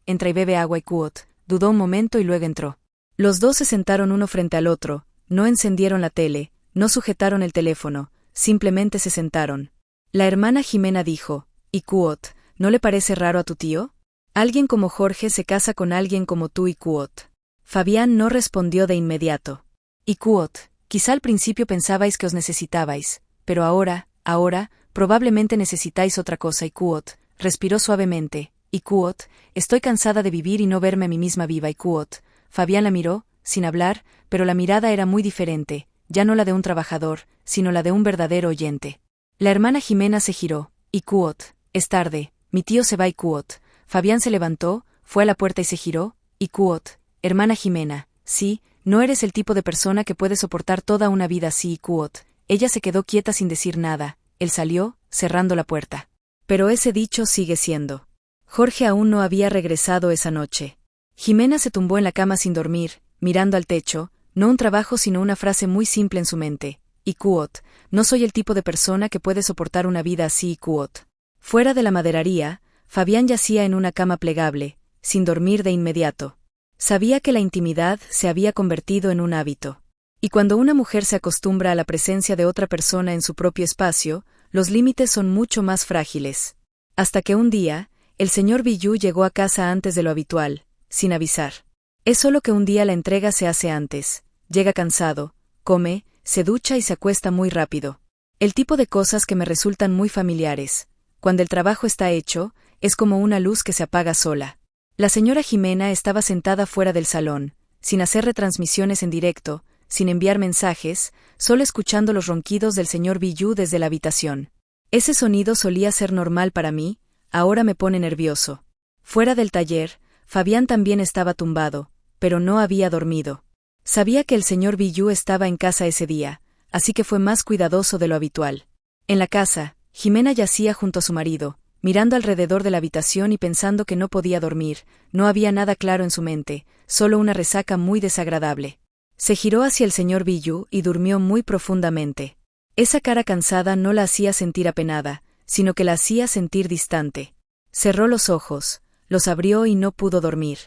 entra y bebe agua y Cuot, dudó un momento y luego entró. Los dos se sentaron uno frente al otro, no encendieron la tele, no sujetaron el teléfono, simplemente se sentaron. La hermana Jimena dijo, ¿y Cuot, no le parece raro a tu tío? Alguien como Jorge se casa con alguien como tú y Cuot. Fabián no respondió de inmediato. Y Cuot, quizá al principio pensabais que os necesitabais, pero ahora, probablemente necesitáis otra cosa y Cuot, respiró suavemente, y Cuot, estoy cansada de vivir y no verme a mí misma viva y Cuot. Fabián la miró, sin hablar, pero la mirada era muy diferente, ya no la de un trabajador, sino la de un verdadero oyente. La hermana Jimena se giró, y Cuot, es tarde, mi tío se va y Cuot. Fabián se levantó, fue a la puerta y se giró, y Cuot, hermana Jimena, sí, no eres el tipo de persona que puede soportar toda una vida así y Cuot. Ella se quedó quieta sin decir nada, él salió, cerrando la puerta. Pero ese dicho sigue siendo. Jorge aún no había regresado esa noche. Jimena se tumbó en la cama sin dormir, mirando al techo, no un trabajo sino una frase muy simple en su mente, y Cuot, no soy el tipo de persona que puede soportar una vida así y Cuot. Fuera de la maderaría, Fabián yacía en una cama plegable, sin dormir de inmediato. Sabía que la intimidad se había convertido en un hábito. Y cuando una mujer se acostumbra a la presencia de otra persona en su propio espacio, los límites son mucho más frágiles. Hasta que un día, el señor Billú llegó a casa antes de lo habitual, sin avisar. Es solo que un día la entrega se hace antes. Llega cansado, come, se ducha y se acuesta muy rápido. El tipo de cosas que me resultan muy familiares. Cuando el trabajo está hecho, es como una luz que se apaga sola. La señora Jimena estaba sentada fuera del salón, sin hacer retransmisiones en directo, sin enviar mensajes, solo escuchando los ronquidos del señor Billú desde la habitación. Ese sonido solía ser normal para mí, ahora me pone nervioso. Fuera del taller, Fabián también estaba tumbado, pero no había dormido. Sabía que el señor Biyu estaba en casa ese día, así que fue más cuidadoso de lo habitual. En la casa, Jimena yacía junto a su marido, mirando alrededor de la habitación y pensando que no podía dormir. No había nada claro en su mente, solo una resaca muy desagradable. Se giró hacia el señor Biyu y durmió muy profundamente. Esa cara cansada no la hacía sentir apenada, sino que la hacía sentir distante. Cerró los ojos, los abrió y no pudo dormir.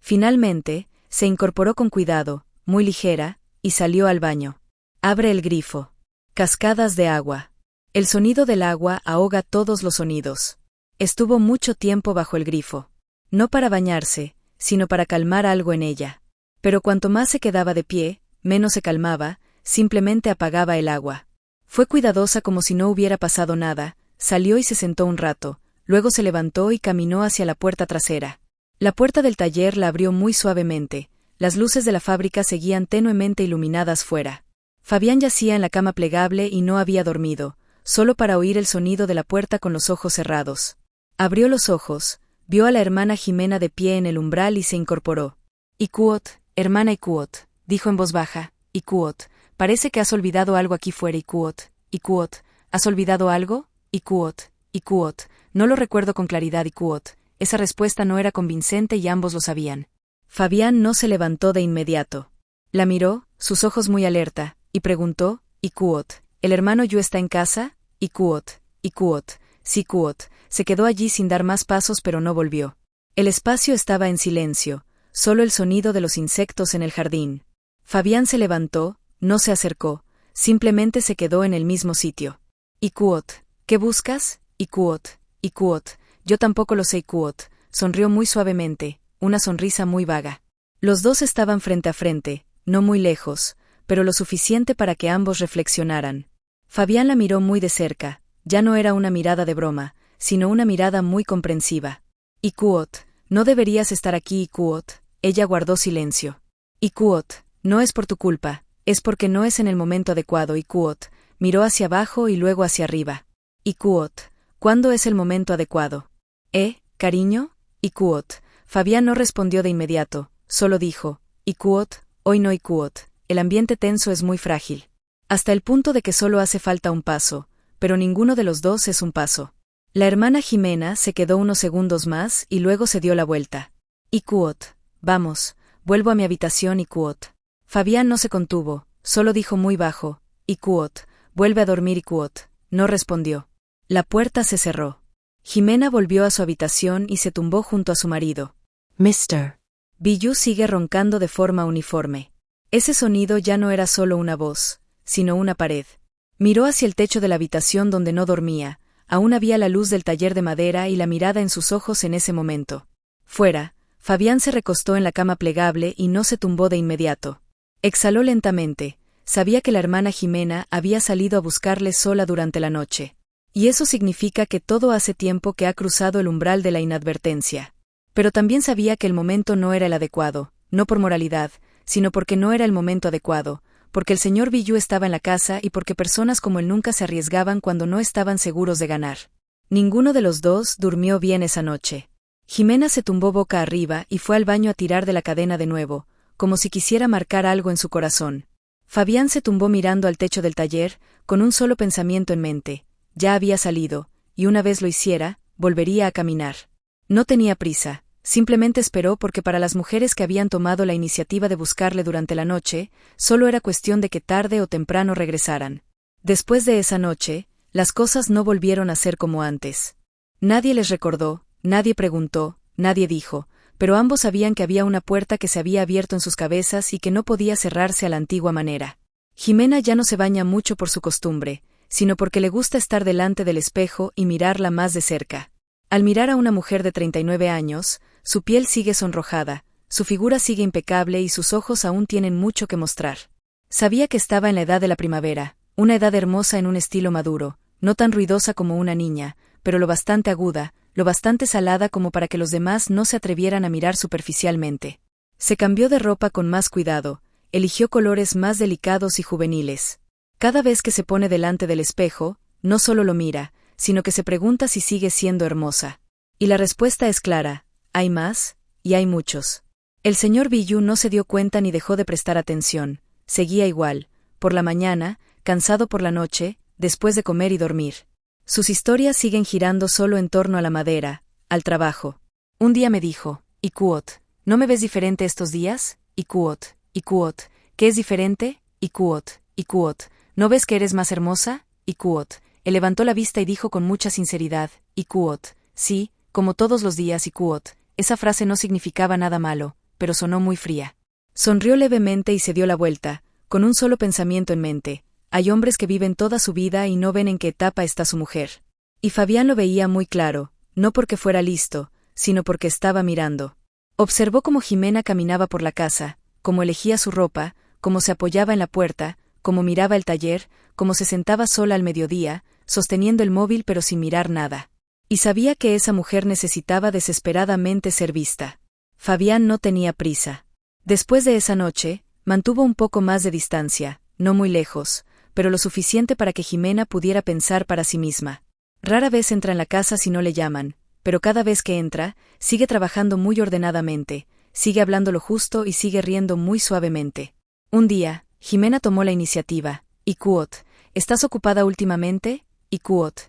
Finalmente, se incorporó con cuidado, muy ligera, y salió al baño. Abre el grifo. Cascadas de agua. El sonido del agua ahoga todos los sonidos. Estuvo mucho tiempo bajo el grifo. No para bañarse, sino para calmar algo en ella. Pero cuanto más se quedaba de pie, menos se calmaba, simplemente apagaba el agua. Fue cuidadosa como si no hubiera pasado nada, salió y se sentó un rato, luego se levantó y caminó hacia la puerta trasera. La puerta del taller la abrió muy suavemente, las luces de la fábrica seguían tenuemente iluminadas fuera. Fabián yacía en la cama plegable y no había dormido, solo para oír el sonido de la puerta con los ojos cerrados. Abrió los ojos, vio a la hermana Jimena de pie en el umbral y se incorporó. Ikuot, hermana Ikuot, dijo en voz baja, Ikuot, parece que has olvidado algo aquí fuera. Ikuot, ¿has olvidado algo? Ikuot, no lo recuerdo con claridad. Ikuot, esa respuesta no era convincente y ambos lo sabían. Fabián no se levantó de inmediato. La miró, sus ojos muy alerta, y preguntó, Ikuot, ¿el hermano Yu está en casa? Ikuot, sí. Ikuot, se quedó allí sin dar más pasos pero no volvió. El espacio estaba en silencio, solo el sonido de los insectos en el jardín. Fabián se levantó, no se acercó, simplemente se quedó en el mismo sitio. Ikuot, ¿qué buscas? Ikuot, yo tampoco lo sé. Ikuot, sonrió muy suavemente, una sonrisa muy vaga. Los dos estaban frente a frente, no muy lejos, pero lo suficiente para que ambos reflexionaran. Fabián la miró muy de cerca, ya no era una mirada de broma, sino una mirada muy comprensiva. Ikuot, no deberías estar aquí. Ikuot, ella guardó silencio. Ikuot, no es por tu culpa, es porque no es en el momento adecuado. Ikuot, miró hacia abajo y luego hacia arriba. Ikuot, ¿cuándo es el momento adecuado? Cariño? Ikuot, Fabián no respondió de inmediato, solo dijo, Ikuot, hoy no. Ikuot, el ambiente tenso es muy frágil. Hasta el punto de que solo hace falta un paso, pero ninguno de los dos es un paso. La hermana Jimena se quedó unos segundos más y luego se dio la vuelta. Ikuot, vamos, vuelvo a mi habitación. Ikuot. Fabián no se contuvo, solo dijo muy bajo, Ikuot, vuelve a dormir. Ikuot no respondió. La puerta se cerró. Jimena volvió a su habitación y se tumbó junto a su marido. Mr. Biyu sigue roncando de forma uniforme. Ese sonido ya no era solo una voz, sino una pared. Miró hacia el techo de la habitación donde no dormía, aún había la luz del taller de madera y la mirada en sus ojos en ese momento. Fuera, Fabián se recostó en la cama plegable y no se tumbó de inmediato. Exhaló lentamente, sabía que la hermana Jimena había salido a buscarle sola durante la noche. Y eso significa que todo hace tiempo que ha cruzado el umbral de la inadvertencia. Pero también sabía que el momento no era el adecuado, no por moralidad, sino porque no era el momento adecuado, porque el señor Biyu estaba en la casa y porque personas como él nunca se arriesgaban cuando no estaban seguros de ganar. Ninguno de los dos durmió bien esa noche. Jimena se tumbó boca arriba y fue al baño a tirar de la cadena de nuevo, como si quisiera marcar algo en su corazón. Fabián se tumbó mirando al techo del taller, con un solo pensamiento en mente. Ya había salido, y una vez lo hiciera, volvería a caminar. No tenía prisa, simplemente esperó porque para las mujeres que habían tomado la iniciativa de buscarle durante la noche, solo era cuestión de que tarde o temprano regresaran. Después de esa noche, las cosas no volvieron a ser como antes. Nadie les recordó, nadie preguntó, nadie dijo, pero ambos sabían que había una puerta que se había abierto en sus cabezas y que no podía cerrarse a la antigua manera. Jimena ya no se baña mucho por su costumbre, sino porque le gusta estar delante del espejo y mirarla más de cerca. Al mirar a una mujer de 39 años, su piel sigue sonrojada, su figura sigue impecable y sus ojos aún tienen mucho que mostrar. Sabía que estaba en la edad de la primavera, una edad hermosa en un estilo maduro, no tan ruidosa como una niña, pero lo bastante aguda, lo bastante salada como para que los demás no se atrevieran a mirar superficialmente. Se cambió de ropa con más cuidado, eligió colores más delicados y juveniles. Cada vez que se pone delante del espejo, no solo lo mira, sino que se pregunta si sigue siendo hermosa. Y la respuesta es clara, hay más, y hay muchos. El señor Billu no se dio cuenta ni dejó de prestar atención, seguía igual, por la mañana, cansado por la noche, después de comer y dormir. Sus historias siguen girando solo en torno a la madera, al trabajo. Un día me dijo, Ikuot, ¿no me ves diferente estos días? Ikuot, ¿qué es diferente? Ikuot, ¿no ves que eres más hermosa? Ikuot, él levantó la vista y dijo con mucha sinceridad, Ikuot, sí, como todos los días Ikuot. Esa frase no significaba nada malo, pero sonó muy fría. Sonrió levemente y se dio la vuelta, con un solo pensamiento en mente. Hay hombres que viven toda su vida y no ven en qué etapa está su mujer. Y Fabián lo veía muy claro, no porque fuera listo, sino porque estaba mirando. Observó cómo Jimena caminaba por la casa, cómo elegía su ropa, cómo se apoyaba en la puerta, cómo miraba el taller, cómo se sentaba sola al mediodía, sosteniendo el móvil pero sin mirar nada. Y sabía que esa mujer necesitaba desesperadamente ser vista. Fabián no tenía prisa. Después de esa noche, mantuvo un poco más de distancia, no muy lejos, pero lo suficiente para que Jimena pudiera pensar para sí misma. Rara vez entra en la casa si no le llaman, pero cada vez que entra, sigue trabajando muy ordenadamente, sigue hablando lo justo y sigue riendo muy suavemente. Un día, Jimena tomó la iniciativa. Ikuot, ¿estás ocupada últimamente? Ikuot,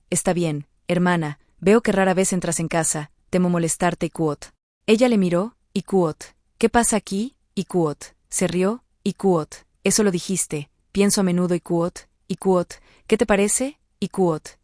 está bien, hermana, veo que rara vez entras en casa, temo molestarte Ikuot. Ella le miró, Ikuot, ¿qué pasa aquí? Ikuot, se rió, Ikuot, eso lo dijiste, pienso a menudo Ikuot, ¿qué te parece? Ikuot,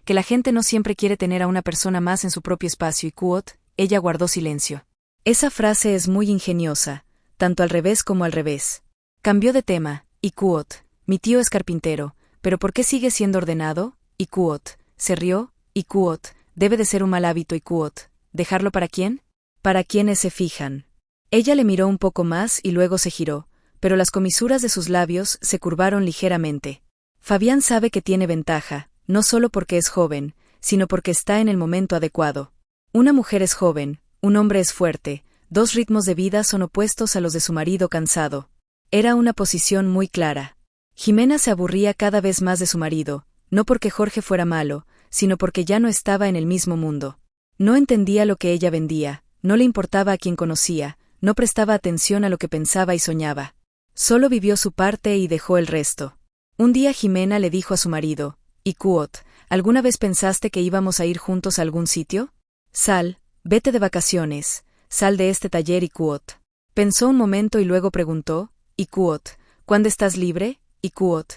que la gente no siempre quiere tener a una persona más en su propio espacio Ikuot, ella guardó silencio. Esa frase es muy ingeniosa, tanto al revés como al revés. Cambió de tema, Ikuot, mi tío es carpintero, pero ¿por qué sigue siendo ordenado? Ikuot, se rió, Ikuot, debe de ser un mal hábito Ikuot, ¿dejarlo para quién? Para quienes se fijan. Ella le miró un poco más y luego se giró, pero las comisuras de sus labios se curvaron ligeramente. Fabián sabe que tiene ventaja, no solo porque es joven, sino porque está en el momento adecuado. Una mujer es joven, un hombre es fuerte, dos ritmos de vida son opuestos a los de su marido cansado. Era una posición muy clara. Jimena se aburría cada vez más de su marido, no porque Jorge fuera malo, sino porque ya no estaba en el mismo mundo. No entendía lo que ella vendía, no le importaba a quien conocía, no prestaba atención a lo que pensaba y soñaba. Solo vivió su parte y dejó el resto. Un día Jimena le dijo a su marido, Ikuot, ¿alguna vez pensaste que íbamos a ir juntos a algún sitio? Sal, vete de vacaciones, sal de este taller Ikuot. Pensó un momento y luego preguntó, Ikuot, ¿cuándo estás libre? Ikuot,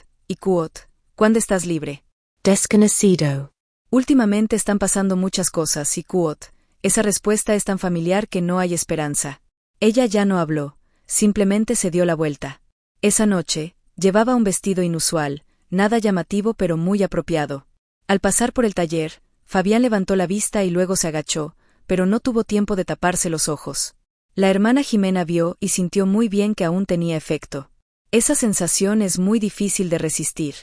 ¿cuándo estás libre? Desconocido. Últimamente están pasando muchas cosas, Ikuot. Esa respuesta es tan familiar que no hay esperanza. Ella ya no habló, simplemente se dio la vuelta. Esa noche, llevaba un vestido inusual, nada llamativo pero muy apropiado. Al pasar por el taller, Fabián levantó la vista y luego se agachó, pero no tuvo tiempo de taparse los ojos. La hermana Jimena vio y sintió muy bien que aún tenía efecto. Esa sensación es muy difícil de resistir.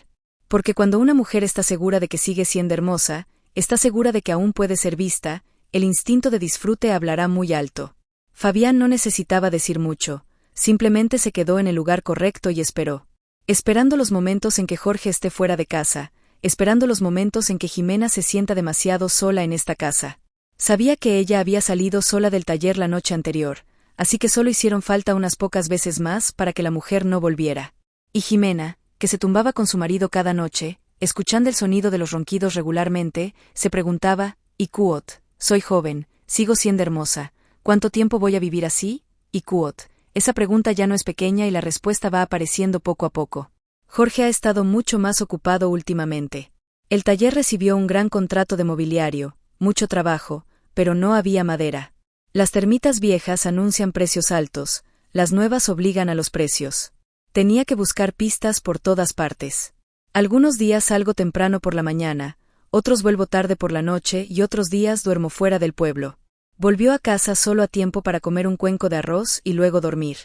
Porque cuando una mujer está segura de que sigue siendo hermosa, está segura de que aún puede ser vista, el instinto de disfrute hablará muy alto. Fabián no necesitaba decir mucho, simplemente se quedó en el lugar correcto y esperó. Esperando los momentos en que Jorge esté fuera de casa, esperando los momentos en que Jimena se sienta demasiado sola en esta casa. Sabía que ella había salido sola del taller la noche anterior, así que solo hicieron falta unas pocas veces más para que la mujer no volviera. Y Jimena, que se tumbaba con su marido cada noche, escuchando el sonido de los ronquidos regularmente, se preguntaba, Ikuot, soy joven, sigo siendo hermosa, ¿cuánto tiempo voy a vivir así? Ikuot, esa pregunta ya no es pequeña y la respuesta va apareciendo poco a poco. Jorge ha estado mucho más ocupado últimamente. El taller recibió un gran contrato de mobiliario, mucho trabajo, pero no había madera. Las termitas viejas anuncian precios altos, las nuevas obligan a los precios. Tenía que buscar pistas por todas partes. Algunos días salgo temprano por la mañana, otros vuelvo tarde por la noche y otros días duermo fuera del pueblo. Volvió a casa solo a tiempo para comer un cuenco de arroz y luego dormir.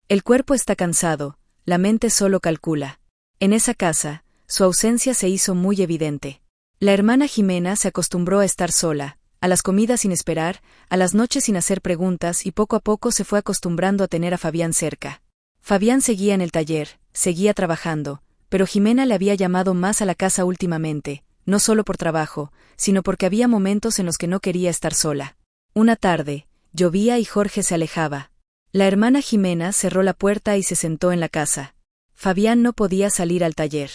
El cuerpo está cansado, la mente solo calcula. En esa casa, su ausencia se hizo muy evidente. La hermana Jimena se acostumbró a estar sola, a las comidas sin esperar, a las noches sin hacer preguntas y poco a poco se fue acostumbrando a tener a Fabián cerca. Fabián seguía en el taller, seguía trabajando, pero Jimena le había llamado más a la casa últimamente, no solo por trabajo, sino porque había momentos en los que no quería estar sola. Una tarde, Llovía y Jorge se alejaba. La hermana Jimena cerró la puerta y se sentó en la casa. Fabián no podía salir al taller.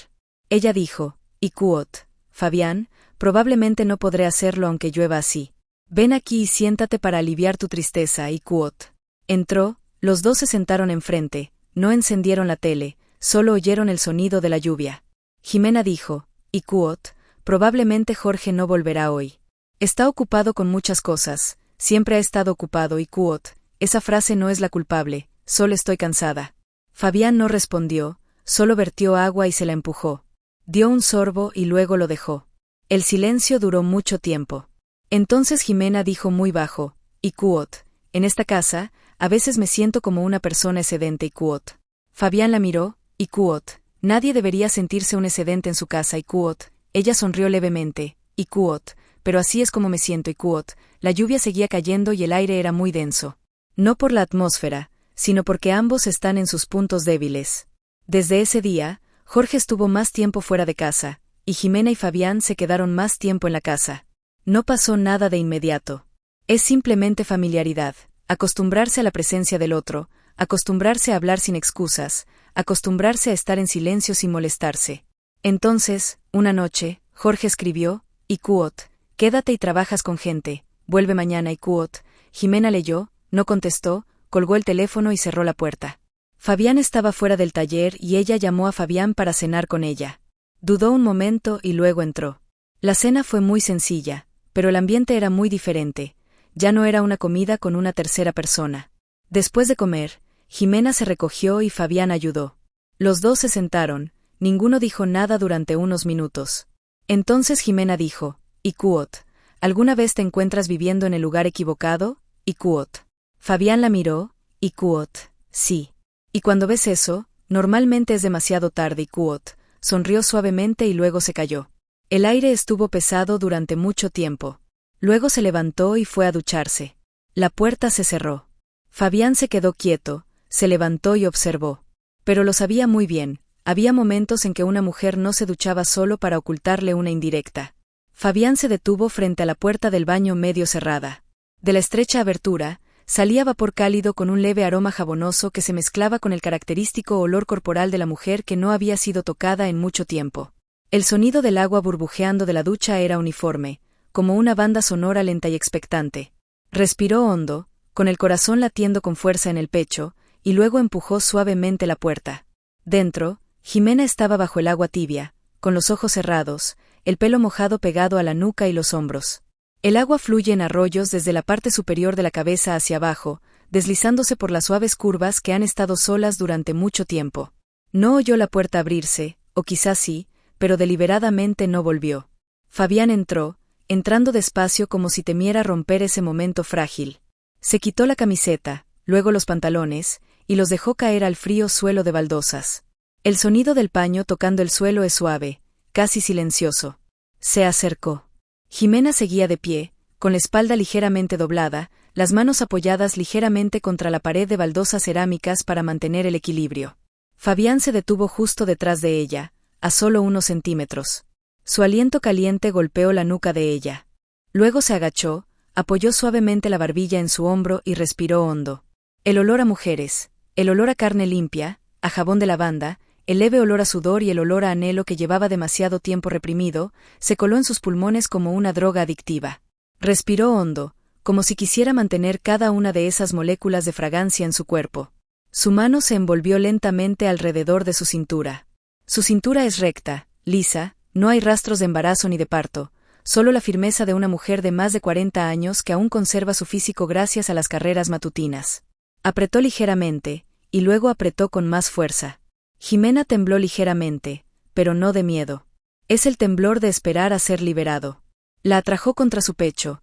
Ella dijo, Icuot, Fabián, probablemente no podré hacerlo aunque llueva así. Ven aquí y siéntate para aliviar tu tristeza, Icuot. Entró, los dos se sentaron enfrente, no encendieron la tele, solo oyeron el sonido de la lluvia. Jimena dijo, Icuot, probablemente Jorge no volverá hoy. Está ocupado con muchas cosas, siempre ha estado ocupado, Icuot. Esa frase no es la culpable, solo estoy cansada. Fabián no respondió, solo vertió agua y se la empujó. Dio un sorbo y luego lo dejó. El silencio duró mucho tiempo. Entonces Jimena dijo muy bajo, Icuot, en esta casa, a veces me siento como una persona excedente, Icuot. Fabián la miró, Icuot, nadie debería sentirse un excedente en su casa, Icuot. Ella sonrió levemente, Icuot, pero así es como me siento, Icuot. La lluvia seguía cayendo y el aire era muy denso. No por la atmósfera, sino porque ambos están en sus puntos débiles. Desde ese día, Jorge estuvo más tiempo fuera de casa, y Jimena y Fabián se quedaron más tiempo en la casa. No pasó nada de inmediato. Es simplemente familiaridad, acostumbrarse a la presencia del otro, acostumbrarse a hablar sin excusas, acostumbrarse a estar en silencio sin molestarse. Entonces, una noche, Jorge escribió, Icuot, quédate y trabajas con gente, vuelve mañana, Icuot. Jimena leyó, no contestó, colgó el teléfono y cerró la puerta. Fabián estaba fuera del taller y ella llamó a Fabián para cenar con ella. Dudó un momento y luego entró. La cena fue muy sencilla, pero el ambiente era muy diferente. Ya no era una comida con una tercera persona. Después de comer, Jimena se recogió y Fabián ayudó. Los dos se sentaron, ninguno dijo nada durante unos minutos. Entonces Jimena dijo, Icuot, ¿alguna vez te encuentras viviendo en el lugar equivocado? Icuot. Fabián la miró, Icuot, sí. Y cuando ves eso, normalmente es demasiado tarde, Icuot. Sonrió suavemente y luego se calló. El aire estuvo pesado durante mucho tiempo. Luego se levantó y fue a ducharse. La puerta se cerró. Fabián se quedó quieto, se levantó y observó. Pero lo sabía muy bien, había momentos en que una mujer no se duchaba solo para ocultarle una indirecta. Fabián se detuvo frente a la puerta del baño medio cerrada. De la estrecha abertura, salía vapor cálido con un leve aroma jabonoso que se mezclaba con el característico olor corporal de la mujer que no había sido tocada en mucho tiempo. El sonido del agua burbujeando de la ducha era uniforme, como una banda sonora lenta y expectante. Respiró hondo, con el corazón latiendo con fuerza en el pecho, y luego empujó suavemente la puerta. Dentro, Jimena estaba bajo el agua tibia, con los ojos cerrados, el pelo mojado pegado a la nuca y los hombros. El agua fluye en arroyos desde la parte superior de la cabeza hacia abajo, deslizándose por las suaves curvas que han estado solas durante mucho tiempo. No oyó la puerta abrirse, o quizás sí, pero deliberadamente no volvió. Fabián entró, entrando despacio como si temiera romper ese momento frágil. Se quitó la camiseta, luego los pantalones, y los dejó caer al frío suelo de baldosas. El sonido del paño tocando el suelo es suave, casi silencioso. Se acercó. Jimena seguía de pie, con la espalda ligeramente doblada, las manos apoyadas ligeramente contra la pared de baldosas cerámicas para mantener el equilibrio. Fabián se detuvo justo detrás de ella, a solo unos centímetros. Su aliento caliente golpeó la nuca de ella. Luego se agachó, apoyó suavemente la barbilla en su hombro y respiró hondo. El olor a mujeres, el olor a carne limpia, a jabón de lavanda, el leve olor a sudor y el olor a anhelo que llevaba demasiado tiempo reprimido, se coló en sus pulmones como una droga adictiva. Respiró hondo, como si quisiera mantener cada una de esas moléculas de fragancia en su cuerpo. Su mano se envolvió lentamente alrededor de su cintura. Su cintura es recta, lisa, no hay rastros de embarazo ni de parto, solo la firmeza de una mujer de más de 40 años que aún conserva su físico gracias a las carreras matutinas. Apretó ligeramente, y luego apretó con más fuerza. Jimena tembló ligeramente, pero no de miedo. Es el temblor de esperar a ser liberado. La atrajo contra su pecho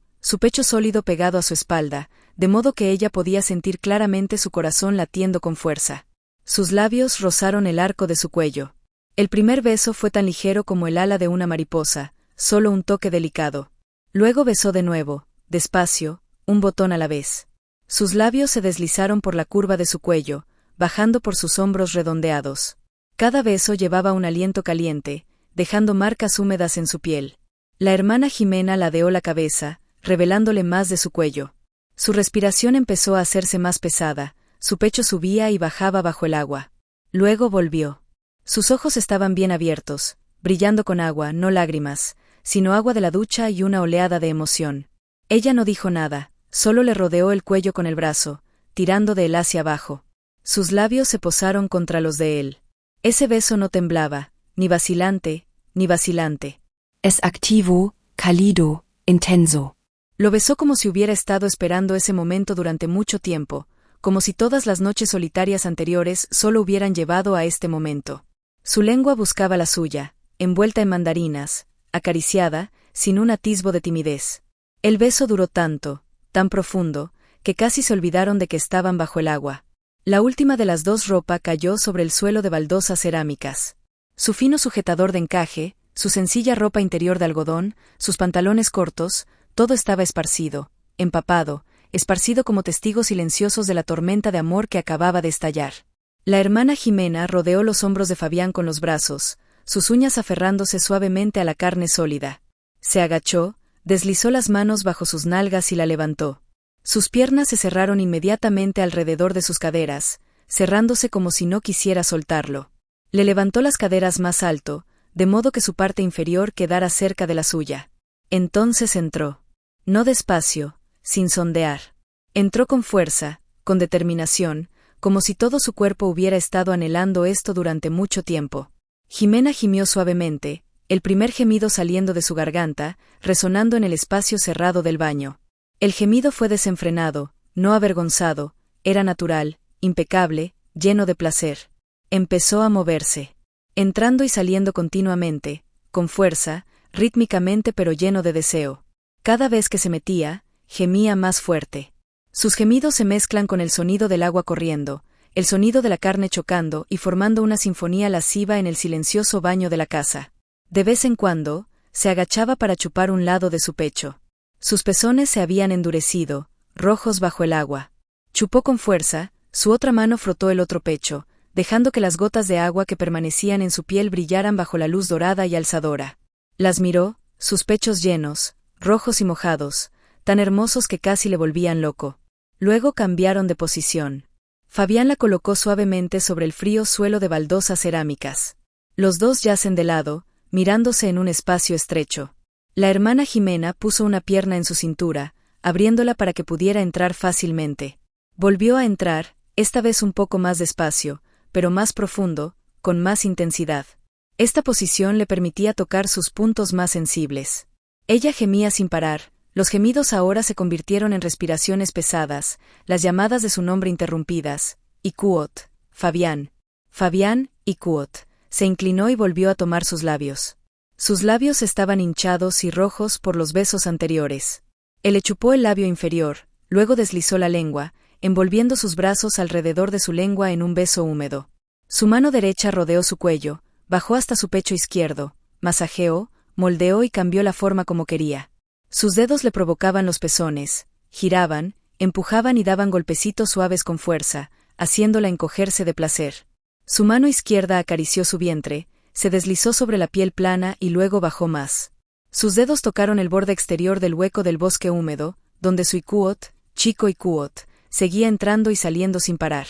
sólido pegado a su espalda, de modo que ella podía sentir claramente su corazón latiendo con fuerza. Sus labios rozaron el arco de su cuello. El primer beso fue tan ligero como el ala de una mariposa, solo un toque delicado. Luego besó de nuevo, despacio, un botón a la vez. Sus labios se deslizaron por la curva de su cuello, bajando por sus hombros redondeados. Cada beso llevaba un aliento caliente, dejando marcas húmedas en su piel. La hermana Jimena ladeó la cabeza, revelándole más de su cuello. Su respiración empezó a hacerse más pesada, su pecho subía y bajaba bajo el agua. Luego volvió. Sus ojos estaban bien abiertos, brillando con agua, no lágrimas, sino agua de la ducha y una oleada de emoción. Ella no dijo nada, solo le rodeó el cuello con el brazo, tirando de él hacia abajo. Sus labios se posaron contra los de él. Ese beso no temblaba, ni vacilante, ni vacilante. Es activo, cálido, intenso. Lo besó como si hubiera estado esperando ese momento durante mucho tiempo, como si todas las noches solitarias anteriores solo hubieran llevado a este momento. Su lengua buscaba la suya, envuelta en mandarinas, acariciada, sin un atisbo de timidez. El beso duró tanto, tan profundo, que casi se olvidaron de que estaban bajo el agua. La última de las dos ropas cayó sobre el suelo de baldosas cerámicas. Su fino sujetador de encaje, su sencilla ropa interior de algodón, sus pantalones cortos, todo estaba esparcido, empapado, esparcido como testigos silenciosos de la tormenta de amor que acababa de estallar. La hermana Jimena rodeó los hombros de Fabián con los brazos, sus uñas aferrándose suavemente a la carne sólida. Se agachó, deslizó las manos bajo sus nalgas y la levantó. Sus piernas se cerraron inmediatamente alrededor de sus caderas, cerrándose como si no quisiera soltarlo. Le levantó las caderas más alto, de modo que su parte inferior quedara cerca de la suya. Entonces entró. No despacio, sin sondear. Entró con fuerza, con determinación, como si todo su cuerpo hubiera estado anhelando esto durante mucho tiempo. Jimena gimió suavemente, el primer gemido saliendo de su garganta, resonando en el espacio cerrado del baño. El gemido fue desenfrenado, no avergonzado, era natural, impecable, lleno de placer. Empezó a moverse, entrando y saliendo continuamente, con fuerza, rítmicamente pero lleno de deseo. Cada vez que se metía, gemía más fuerte. Sus gemidos se mezclan con el sonido del agua corriendo, el sonido de la carne chocando y formando una sinfonía lasciva en el silencioso baño de la casa. De vez en cuando, se agachaba para chupar un lado de su pecho. Sus pezones se habían endurecido, rojos bajo el agua. Chupó con fuerza, su otra mano frotó el otro pecho, dejando que las gotas de agua que permanecían en su piel brillaran bajo la luz dorada y alzadora. Las miró, sus pechos llenos, rojos y mojados, tan hermosos que casi le volvían loco. Luego cambiaron de posición. Fabián la colocó suavemente sobre el frío suelo de baldosas cerámicas. Los dos yacen de lado, mirándose en un espacio estrecho. La hermana Jimena puso una pierna en su cintura, abriéndola para que pudiera entrar fácilmente. Volvió a entrar, esta vez un poco más despacio, pero más profundo, con más intensidad. Esta posición le permitía tocar sus puntos más sensibles. Ella gemía sin parar, los gemidos ahora se convirtieron en respiraciones pesadas, las llamadas de su nombre interrumpidas, Ikuot, Fabián. Fabián, Ikuot. Se inclinó y volvió a tomar sus labios. Sus labios estaban hinchados y rojos por los besos anteriores. Él le chupó el labio inferior, luego deslizó la lengua, envolviendo sus brazos alrededor de su lengua en un beso húmedo. Su mano derecha rodeó su cuello, bajó hasta su pecho izquierdo, masajeó, moldeó y cambió la forma como quería. Sus dedos le provocaban los pezones, giraban, empujaban y daban golpecitos suaves con fuerza, haciéndola encogerse de placer. Su mano izquierda acarició su vientre, se deslizó sobre la piel plana y luego bajó más. Sus dedos tocaron el borde exterior del hueco del bosque húmedo, donde su Ikuot, chico Ikuot, seguía entrando y saliendo sin parar.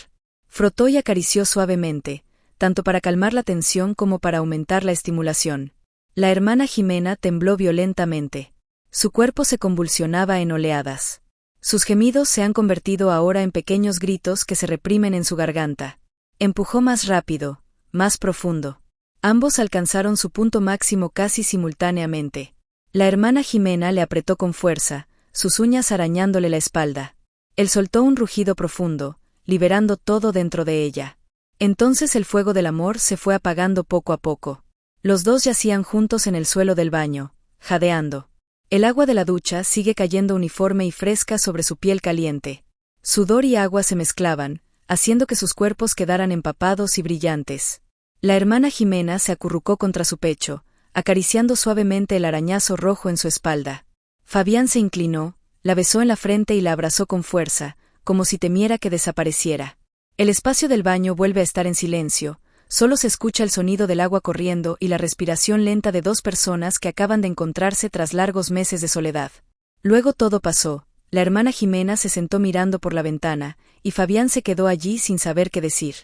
Frotó y acarició suavemente, tanto para calmar la tensión como para aumentar la estimulación. La hermana Jimena tembló violentamente. Su cuerpo se convulsionaba en oleadas. Sus gemidos se han convertido ahora en pequeños gritos que se reprimen en su garganta. Empujó más rápido, más profundo. Ambos alcanzaron su punto máximo casi simultáneamente. La hermana Jimena le apretó con fuerza, sus uñas arañándole la espalda. Él soltó un rugido profundo, liberando todo dentro de ella. Entonces el fuego del amor se fue apagando poco a poco. Los dos yacían juntos en el suelo del baño, jadeando. El agua de la ducha sigue cayendo uniforme y fresca sobre su piel caliente. Sudor y agua se mezclaban, haciendo que sus cuerpos quedaran empapados y brillantes. La hermana Jimena se acurrucó contra su pecho, acariciando suavemente el arañazo rojo en su espalda. Fabián se inclinó, la besó en la frente y la abrazó con fuerza, como si temiera que desapareciera. El espacio del baño vuelve a estar en silencio, solo se escucha el sonido del agua corriendo y la respiración lenta de dos personas que acaban de encontrarse tras largos meses de soledad. Luego todo pasó, La hermana Jimena se sentó mirando por la ventana, y Fabián se quedó allí sin saber qué decir.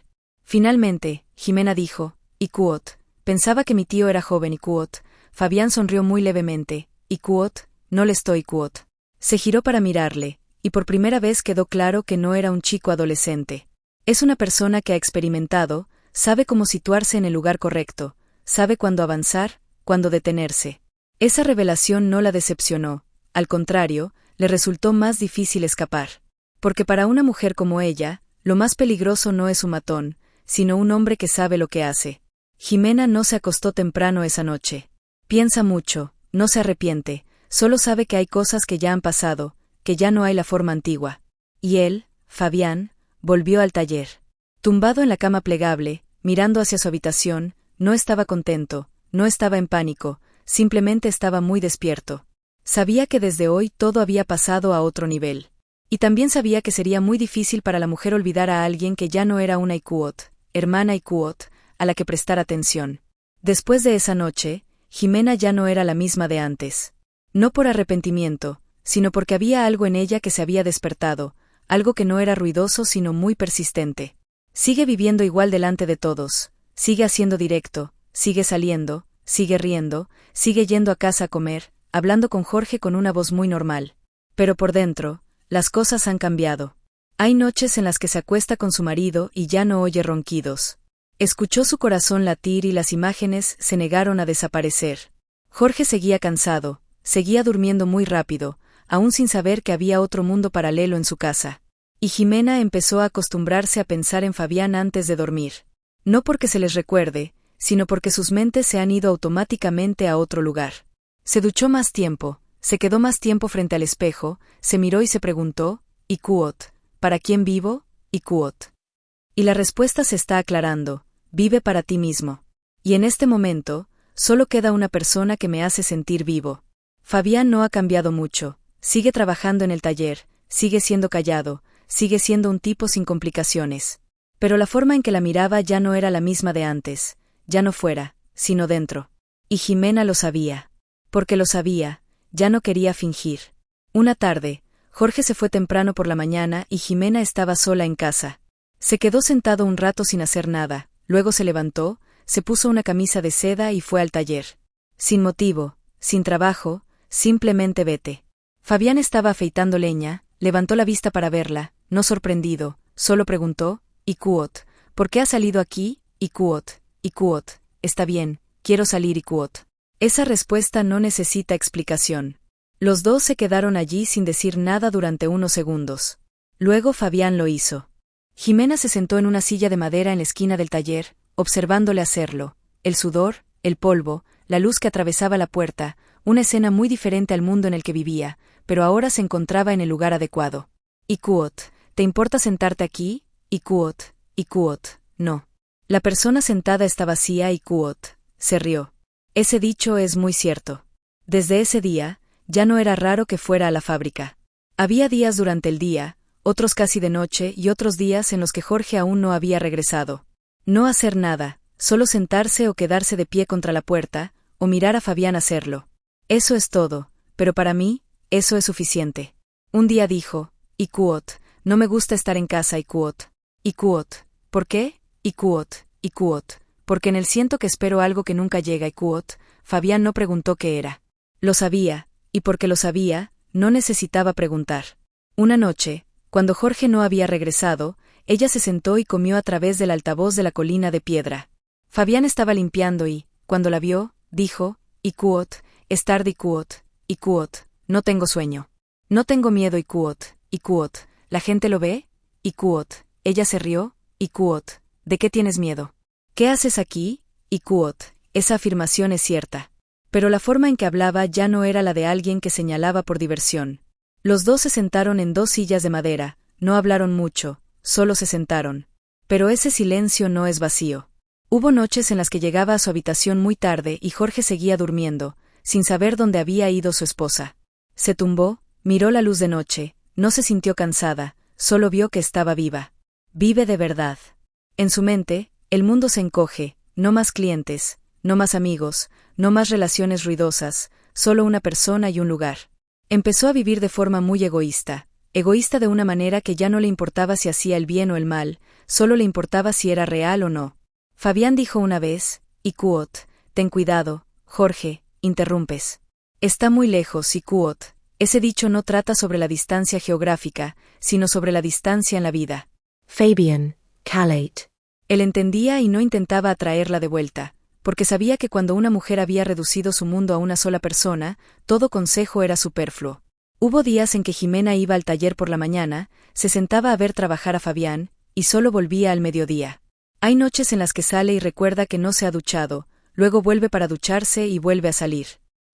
Finalmente, Jimena dijo, Icuot, pensaba que mi tío era joven Icuot. Fabián sonrió muy levemente, Icuot, no le estoy Icuot. Se giró para mirarle, y por primera vez quedó claro que no era un chico adolescente. Es una persona que ha experimentado, sabe cómo situarse en el lugar correcto, sabe cuándo avanzar, cuándo detenerse. Esa revelación no la decepcionó, al contrario, le resultó más difícil escapar. Porque para una mujer como ella, lo más peligroso no es un matón, sino un hombre que sabe lo que hace. Jimena no se acostó temprano esa noche. Piensa mucho, no se arrepiente, solo sabe que hay cosas que ya han pasado, que ya no hay la forma antigua. Y él, Fabián, volvió al taller. Tumbado en la cama plegable, mirando hacia su habitación, no estaba contento, no estaba en pánico, simplemente estaba muy despierto. Sabía que desde hoy todo había pasado a otro nivel. Y también sabía que sería muy difícil para la mujer olvidar a alguien que ya no era una Icuot, hermana Icuot, a la que prestar atención. Después de esa noche, Jimena ya no era la misma de antes. No por arrepentimiento, sino porque había algo en ella que se había despertado, algo que no era ruidoso sino muy persistente. Sigue viviendo igual delante de todos, sigue haciendo directo, sigue saliendo, sigue riendo, sigue yendo a casa a comer, hablando con Jorge con una voz muy normal. Pero por dentro, las cosas han cambiado. Hay noches en las que se acuesta con su marido y ya no oye ronquidos. Escuchó su corazón latir y las imágenes se negaron a desaparecer. Jorge seguía cansado, seguía durmiendo muy rápido, aún sin saber que había otro mundo paralelo en su casa. Y Jimena empezó a acostumbrarse a pensar en Fabián antes de dormir. No porque se les recuerde, sino porque sus mentes se han ido automáticamente a otro lugar. Se duchó más tiempo, se quedó más tiempo frente al espejo, se miró y se preguntó, Icuot, ¿para quién vivo? Icuot. Y la respuesta se está aclarando, vive para ti mismo. Y en este momento, solo queda una persona que me hace sentir vivo. Fabián no ha cambiado mucho, sigue trabajando en el taller, sigue siendo callado, sigue siendo un tipo sin complicaciones. Pero la forma en que la miraba ya no era la misma de antes, ya no fuera, sino dentro. Y Jimena lo sabía. Porque lo sabía, ya no quería fingir. Una tarde, Jorge se fue temprano por la mañana y Jimena estaba sola en casa. Se quedó sentado un rato sin hacer nada, luego se levantó, se puso una camisa de seda y fue al taller. Sin motivo, sin trabajo, simplemente vete. Fabián estaba afeitando leña, levantó la vista para verla, no sorprendido, solo preguntó, Icuot, ¿por qué has salido aquí? Icuot, está bien, quiero salir Icuot. Esa respuesta no necesita explicación. Los dos se quedaron allí sin decir nada durante unos segundos. Luego Fabián lo hizo. Jimena se sentó en una silla de madera en la esquina del taller, observándole hacerlo. El sudor, el polvo, la luz que atravesaba la puerta, una escena muy diferente al mundo en el que vivía, pero ahora se encontraba en el lugar adecuado. Icuot, ¿te importa sentarte aquí? Icuot, no. La persona sentada está vacía. Icuot se rió. Ese dicho es muy cierto. Desde ese día, ya no era raro que fuera a la fábrica. Había días durante el día, otros casi de noche y otros días en los que Jorge aún no había regresado. No hacer nada, solo sentarse o quedarse de pie contra la puerta, o mirar a Fabián hacerlo. Eso es todo, pero para mí, eso es suficiente. Un día dijo, Icuot, no me gusta estar en casa Icuot. Icuot, ¿por qué? Icuot, porque en él siento que espero algo que nunca llega Icuot. Fabián no preguntó qué era. Lo sabía, y porque lo sabía, no necesitaba preguntar. Una noche, cuando Jorge no había regresado, ella se sentó y comió a través del altavoz de la colina de piedra. Fabián estaba limpiando y, cuando la vio, dijo, Icuot, es tarde Icuot, no tengo sueño. No tengo miedo Icuot, ¿la gente lo ve? Icuot, ella se rió, Icuot, ¿de qué tienes miedo? ¿Qué haces aquí? Icuot, esa afirmación es cierta. Pero la forma en que hablaba ya no era la de alguien que señalaba por diversión. Los dos se sentaron en dos sillas de madera, no hablaron mucho, solo se sentaron. Pero ese silencio no es vacío. Hubo noches en las que llegaba a su habitación muy tarde y Jorge seguía durmiendo, sin saber dónde había ido su esposa. Se tumbó, miró la luz de noche, no se sintió cansada, solo vio que estaba viva. Vive de verdad. En su mente, el mundo se encoge, no más clientes, no más amigos, no más relaciones ruidosas, solo una persona y un lugar. Empezó a vivir de forma muy egoísta de una manera que ya no le importaba si hacía el bien o el mal, solo le importaba si era real o no. Fabián dijo una vez, Iquot, ten cuidado, Jorge, interrumpes. Está muy lejos, Iquot. Ese dicho no trata sobre la distancia geográfica, sino sobre la distancia en la vida. Fabian, calate. Él entendía y no intentaba atraerla de vuelta, porque sabía que cuando una mujer había reducido su mundo a una sola persona, todo consejo era superfluo. Hubo días en que Jimena iba al taller por la mañana, se sentaba a ver trabajar a Fabián, y solo volvía al mediodía. Hay noches en las que sale y recuerda que no se ha duchado, luego vuelve para ducharse y vuelve a salir.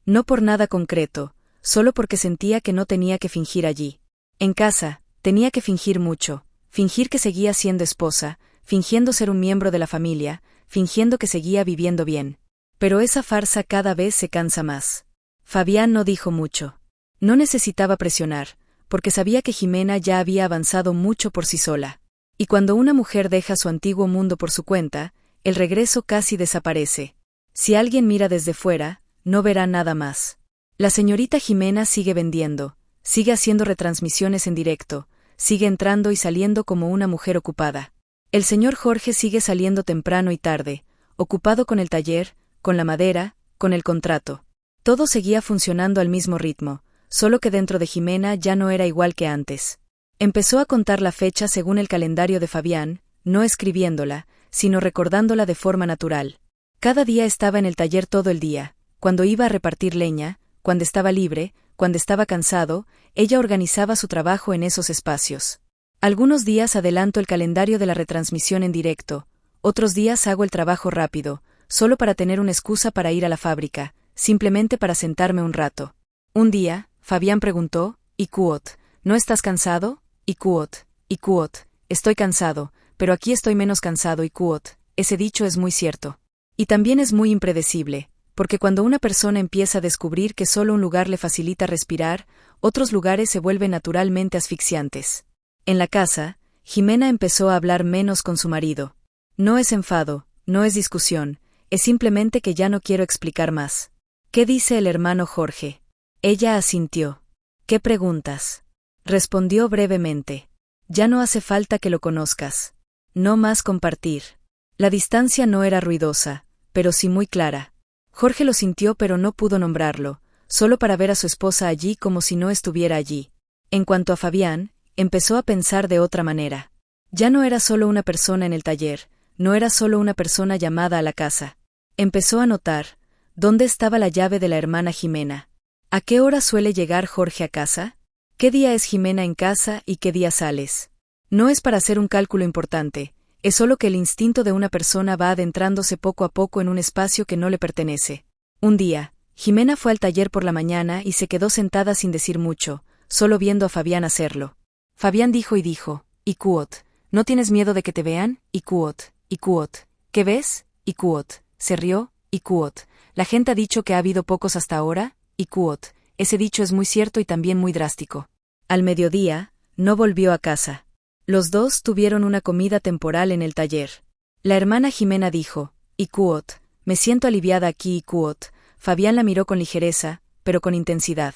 No por nada concreto, solo porque sentía que no tenía que fingir allí. En casa, tenía que fingir mucho, fingir que seguía siendo esposa, fingiendo ser un miembro de la familia, fingiendo que seguía viviendo bien. Pero esa farsa cada vez se cansa más. Fabián no dijo mucho. No necesitaba presionar, porque sabía que Jimena ya había avanzado mucho por sí sola. Y cuando una mujer deja su antiguo mundo por su cuenta, el regreso casi desaparece. Si alguien mira desde fuera, no verá nada más. La señorita Jimena sigue vendiendo, sigue haciendo retransmisiones en directo, sigue entrando y saliendo como una mujer ocupada. El señor Jorge sigue saliendo temprano y tarde, ocupado con el taller, con la madera, con el contrato. Todo seguía funcionando al mismo ritmo, solo que dentro de Jimena ya no era igual que antes. Empezó a contar la fecha según el calendario de Fabián, no escribiéndola, sino recordándola de forma natural. Cada día estaba en el taller todo el día, cuando iba a repartir leña, cuando estaba libre, cuando estaba cansado, ella organizaba su trabajo en esos espacios. Algunos días adelanto el calendario de la retransmisión en directo, otros días hago el trabajo rápido, solo para tener una excusa para ir a la fábrica, simplemente para sentarme un rato. Un día, Fabián preguntó, Iquot, ¿no estás cansado? Iquot, estoy cansado, pero aquí estoy menos cansado, Iquot, ese dicho es muy cierto. Y también es muy impredecible, porque cuando una persona empieza a descubrir que solo un lugar le facilita respirar, otros lugares se vuelven naturalmente asfixiantes. En la casa, Jimena empezó a hablar menos con su marido. No es enfado, no es discusión, es simplemente que ya no quiero explicar más. ¿Qué dice el hermano Jorge? Ella asintió. ¿Qué preguntas? Respondió brevemente. Ya no hace falta que lo conozcas. No más compartir. La distancia no era ruidosa, pero sí muy clara. Jorge lo sintió pero no pudo nombrarlo, solo para ver a su esposa allí como si no estuviera allí. En cuanto a Fabián, empezó a pensar de otra manera. Ya no era solo una persona en el taller, no era solo una persona llamada a la casa. Empezó a notar, ¿dónde estaba la llave de la hermana Jimena? ¿A qué hora suele llegar Jorge a casa? ¿Qué día es Jimena en casa y qué día sales? No es para hacer un cálculo importante, es solo que el instinto de una persona va adentrándose poco a poco en un espacio que no le pertenece. Un día, Jimena fue al taller por la mañana y se quedó sentada sin decir mucho, solo viendo a Fabián hacerlo. Fabián dijo, Iquot, ¿no tienes miedo de que te vean? Iquot, ¿qué ves? Iquot, se rió, Iquot, la gente ha dicho que ha habido pocos hasta ahora, Iquot, ese dicho es muy cierto y también muy drástico. Al mediodía, no volvió a casa. Los dos tuvieron una comida temporal en el taller. La hermana Jimena dijo, Iquot, me siento aliviada aquí, Iquot. Fabián la miró con ligereza, pero con intensidad.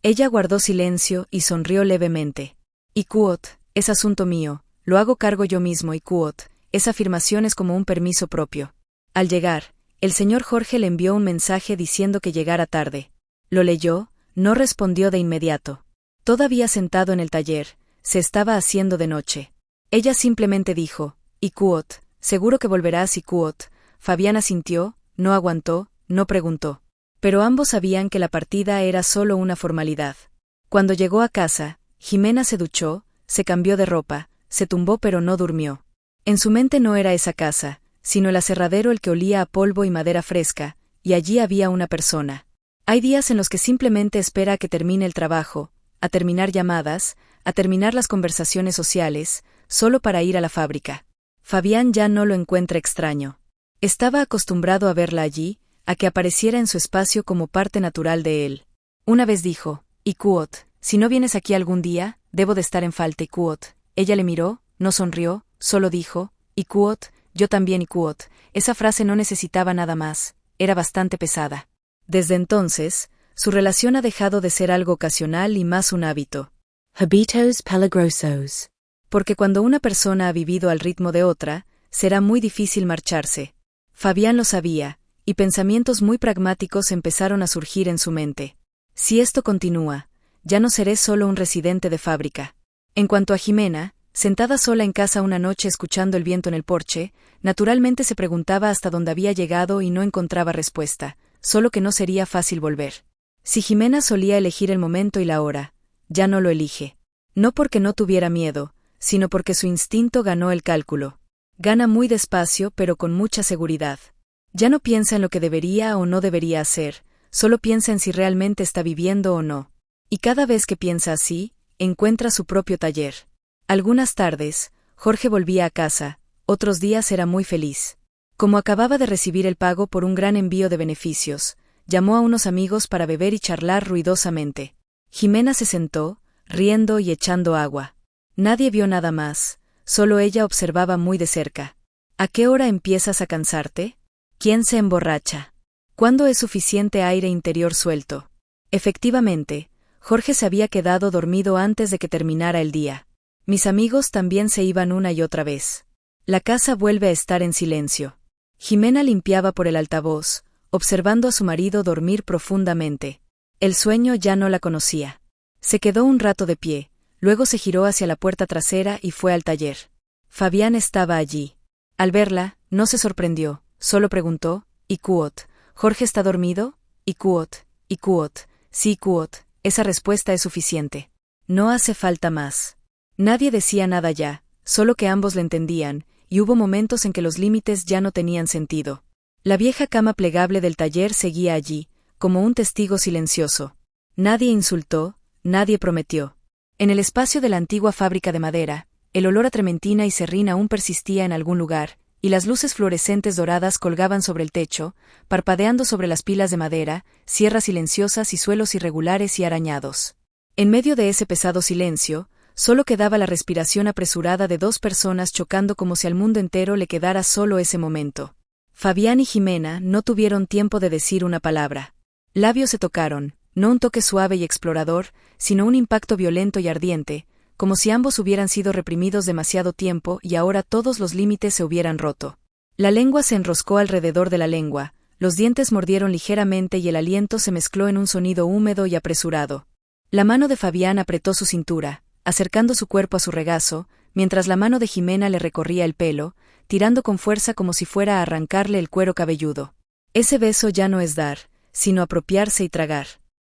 Ella guardó silencio y sonrió levemente. Iquot, es asunto mío, lo hago cargo yo mismo, Iquot. Esa afirmación es como un permiso propio. Al llegar, el señor Jorge le envió un mensaje diciendo que llegara tarde. Lo leyó, no respondió de inmediato. Todavía sentado en el taller, se estaba haciendo de noche. Ella simplemente dijo, Iquot, ¿seguro que volverás, Iquot? Fabián asintió, no aguantó, no preguntó. Pero ambos sabían que la partida era solo una formalidad. Cuando llegó a casa, Jimena se duchó, se cambió de ropa, se tumbó pero no durmió. En su mente no era esa casa, sino el aserradero el que olía a polvo y madera fresca, y allí había una persona. Hay días en los que simplemente espera a que termine el trabajo, a terminar llamadas, a terminar las conversaciones sociales, solo para ir a la fábrica. Fabián ya no lo encuentra extraño. Estaba acostumbrado a verla allí, a que apareciera en su espacio como parte natural de él. Una vez dijo, Iquot, si no vienes aquí algún día, debo de estar en falta, Iquot. Ella le miró, no sonrió, solo dijo, Iquot, yo también, Iquot. Esa frase no necesitaba nada más, era bastante pesada. Desde entonces, Su relación ha dejado de ser algo ocasional y más un hábito. Habitos peligrosos. Porque cuando una persona ha vivido al ritmo de otra, será muy difícil marcharse. Fabián lo sabía, y pensamientos muy pragmáticos empezaron a surgir en su mente. Si esto continúa, ya no seré solo un residente de fábrica. En cuanto a Jimena, sentada sola en casa una noche escuchando el viento en el porche, naturalmente se preguntaba hasta dónde había llegado y no encontraba respuesta, solo que no sería fácil volver. Si Jimena solía elegir el momento y la hora, ya no lo elige. No porque no tuviera miedo, sino porque su instinto ganó el cálculo. Gana muy despacio pero con mucha seguridad. Ya no piensa en lo que debería o no debería hacer, solo piensa en si realmente está viviendo o no. Y cada vez que piensa así, encuentra su propio taller. Algunas tardes, Jorge volvía a casa, otros días era muy feliz. Como acababa de recibir el pago por un gran envío de beneficios, llamó a unos amigos para beber y charlar ruidosamente. Jimena se sentó, riendo y echando agua. Nadie vio nada más, solo ella observaba muy de cerca. ¿A qué hora empiezas a cansarte? ¿Quién se emborracha? ¿Cuándo es suficiente aire interior suelto? Efectivamente, Jorge se había quedado dormido antes de que terminara el día. Mis amigos también se iban una y otra vez. La casa vuelve a estar en silencio. Jimena limpiaba por el altavoz, observando a su marido dormir profundamente. El sueño ya no la conocía. Se quedó un rato de pie, luego se giró hacia la puerta trasera y fue al taller. Fabián estaba allí. Al verla, no se sorprendió, solo preguntó, ¿y Kuot? ¿Jorge está dormido? ¿Y Kuot? ¿Y Kuot? Sí, Kuot, esa respuesta es suficiente. No hace falta más. Nadie decía nada ya, solo que ambos le entendían, y hubo momentos en que los límites ya no tenían sentido. La vieja cama plegable del taller seguía allí, como un testigo silencioso. Nadie insultó, nadie prometió. En el espacio de la antigua fábrica de madera, el olor a trementina y serrín aún persistía en algún lugar, y las luces fluorescentes doradas colgaban sobre el techo, parpadeando sobre las pilas de madera, sierras silenciosas y suelos irregulares y arañados. En medio de ese pesado silencio, solo quedaba la respiración apresurada de dos personas chocando como si al mundo entero le quedara solo ese momento. Fabián y Jimena no tuvieron tiempo de decir una palabra. Labios se tocaron, no un toque suave y explorador, sino un impacto violento y ardiente, como si ambos hubieran sido reprimidos demasiado tiempo y ahora todos los límites se hubieran roto. La lengua se enroscó alrededor de la lengua, los dientes mordieron ligeramente y el aliento se mezcló en un sonido húmedo y apresurado. La mano de Fabián apretó su cintura, acercando su cuerpo a su regazo, mientras la mano de Jimena le recorría el pelo, tirando con fuerza como si fuera a arrancarle el cuero cabelludo. Ese beso ya no es dar, sino apropiarse y tragar.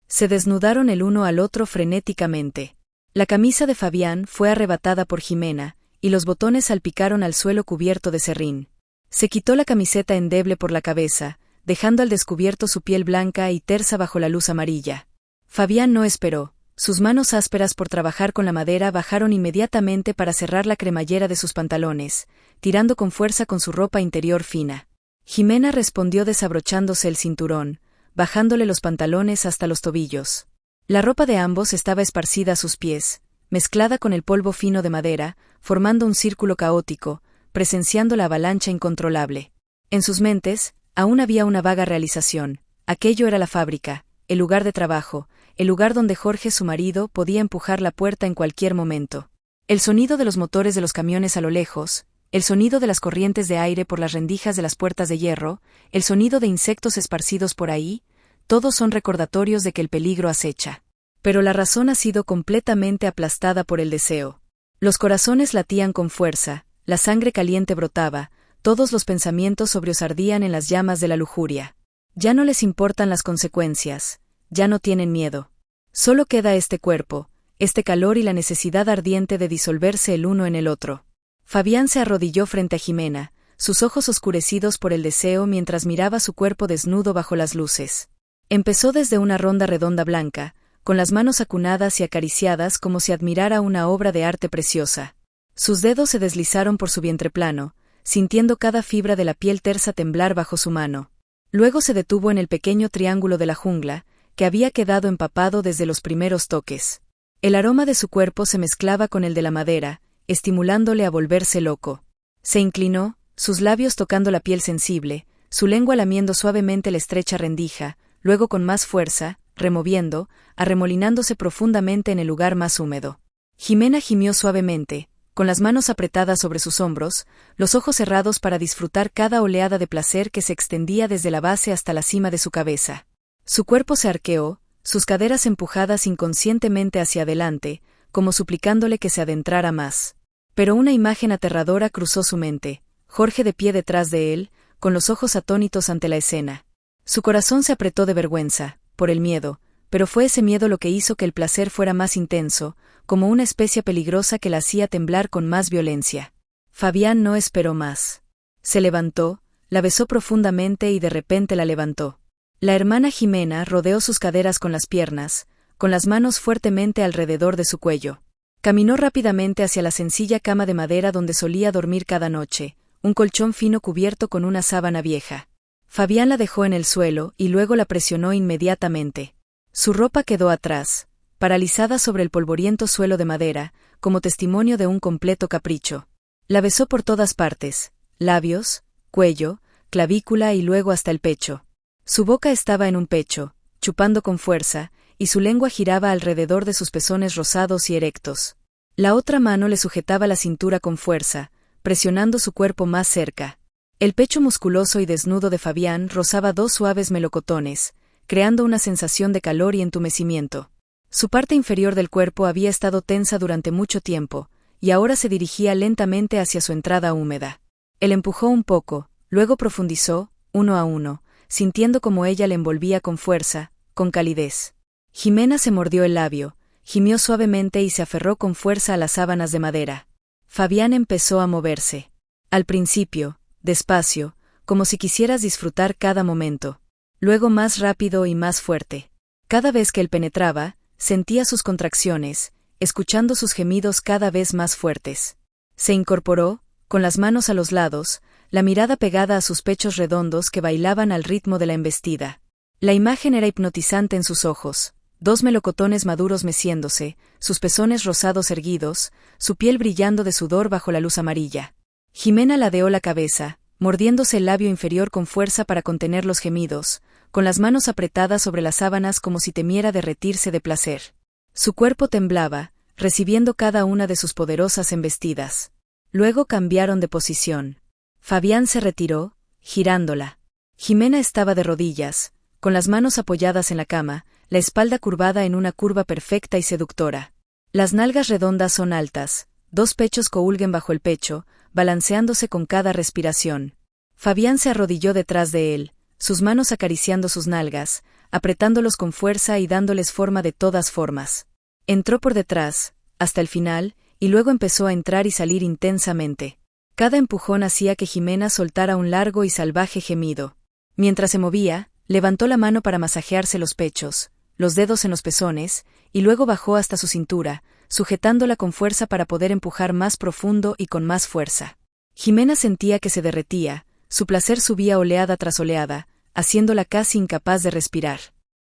Se desnudaron el uno al otro frenéticamente. La camisa de Fabián fue arrebatada por Jimena, y los botones salpicaron al suelo cubierto de serrín. Se quitó la camiseta endeble por la cabeza, dejando al descubierto su piel blanca y tersa bajo la luz amarilla. Fabián no esperó. Sus manos ásperas por trabajar con la madera bajaron inmediatamente para cerrar la cremallera de sus pantalones, tirando con fuerza con su ropa interior fina. Jimena respondió desabrochándose el cinturón, bajándole los pantalones hasta los tobillos. La ropa de ambos estaba esparcida a sus pies, mezclada con el polvo fino de madera, formando un círculo caótico, presenciando la avalancha incontrolable. En sus mentes, aún había una vaga realización. Aquello era la fábrica, el lugar de trabajo, el lugar donde Jorge, su marido, podía empujar la puerta en cualquier momento. El sonido de los motores de los camiones a lo lejos, el sonido de las corrientes de aire por las rendijas de las puertas de hierro, el sonido de insectos esparcidos por ahí, todos son recordatorios de que el peligro acecha. Pero la razón ha sido completamente aplastada por el deseo. Los corazones latían con fuerza, la sangre caliente brotaba, todos los pensamientos sobrios ardían en las llamas de la lujuria. Ya no les importan las consecuencias, ya no tienen miedo. Solo queda este cuerpo, este calor y la necesidad ardiente de disolverse el uno en el otro. Fabián se arrodilló frente a Jimena, sus ojos oscurecidos por el deseo mientras miraba su cuerpo desnudo bajo las luces. Empezó desde una ronda redonda blanca, con las manos acunadas y acariciadas como si admirara una obra de arte preciosa. Sus dedos se deslizaron por su vientre plano, sintiendo cada fibra de la piel tersa temblar bajo su mano. Luego se detuvo en el pequeño triángulo de la jungla, que había quedado empapado desde los primeros toques. El aroma de su cuerpo se mezclaba con el de la madera, estimulándole a volverse loco. Se inclinó, sus labios tocando la piel sensible, su lengua lamiendo suavemente la estrecha rendija, luego con más fuerza, removiendo, arremolinándose profundamente en el lugar más húmedo. Jimena gimió suavemente, con las manos apretadas sobre sus hombros, los ojos cerrados para disfrutar cada oleada de placer que se extendía desde la base hasta la cima de su cabeza. Su cuerpo se arqueó, sus caderas empujadas inconscientemente hacia adelante, como suplicándole que se adentrara más. Pero una imagen aterradora cruzó su mente, Jorge de pie detrás de él, con los ojos atónitos ante la escena. Su corazón se apretó de vergüenza, por el miedo, pero fue ese miedo lo que hizo que el placer fuera más intenso, como una especie peligrosa que la hacía temblar con más violencia. Fabián no esperó más. Se levantó, la besó profundamente y de repente la levantó. La hermana Jimena rodeó sus caderas con las piernas, con las manos fuertemente alrededor de su cuello. Caminó rápidamente hacia la sencilla cama de madera donde solía dormir cada noche, un colchón fino cubierto con una sábana vieja. Fabián la dejó en el suelo y luego la presionó inmediatamente. Su ropa quedó atrás, paralizada sobre el polvoriento suelo de madera, como testimonio de un completo capricho. La besó por todas partes, labios, cuello, clavícula y luego hasta el pecho. Su boca estaba en un pecho, chupando con fuerza, y su lengua giraba alrededor de sus pezones rosados y erectos. La otra mano le sujetaba la cintura con fuerza, presionando su cuerpo más cerca. El pecho musculoso y desnudo de Fabián rozaba dos suaves melocotones, creando una sensación de calor y entumecimiento. Su parte inferior del cuerpo había estado tensa durante mucho tiempo, y ahora se dirigía lentamente hacia su entrada húmeda. Él empujó un poco, luego profundizó, uno a uno, sintiendo como ella le envolvía con fuerza, con calidez. Jimena se mordió el labio, gimió suavemente y se aferró con fuerza a las sábanas de madera. Fabián empezó a moverse. Al principio, despacio, como si quisieras disfrutar cada momento. Luego más rápido y más fuerte. Cada vez que él penetraba, sentía sus contracciones, escuchando sus gemidos cada vez más fuertes. Se incorporó, con las manos a los lados, la mirada pegada a sus pechos redondos que bailaban al ritmo de la embestida. La imagen era hipnotizante en sus ojos, dos melocotones maduros meciéndose, sus pezones rosados erguidos, su piel brillando de sudor bajo la luz amarilla. Jimena ladeó la cabeza, mordiéndose el labio inferior con fuerza para contener los gemidos, con las manos apretadas sobre las sábanas como si temiera derretirse de placer. Su cuerpo temblaba, recibiendo cada una de sus poderosas embestidas. Luego cambiaron de posición. Fabián se retiró, girándola. Jimena estaba de rodillas, con las manos apoyadas en la cama, la espalda curvada en una curva perfecta y seductora. Las nalgas redondas son altas, dos pechos coulguen bajo el pecho, balanceándose con cada respiración. Fabián se arrodilló detrás de él, sus manos acariciando sus nalgas, apretándolos con fuerza y dándoles forma de todas formas. Entró por detrás, hasta el final, y luego empezó a entrar y salir intensamente. Cada empujón hacía que Jimena soltara un largo y salvaje gemido. Mientras se movía, levantó la mano para masajearse los pechos, los dedos en los pezones, y luego bajó hasta su cintura, sujetándola con fuerza para poder empujar más profundo y con más fuerza. Jimena sentía que se derretía, su placer subía oleada tras oleada, haciéndola casi incapaz de respirar.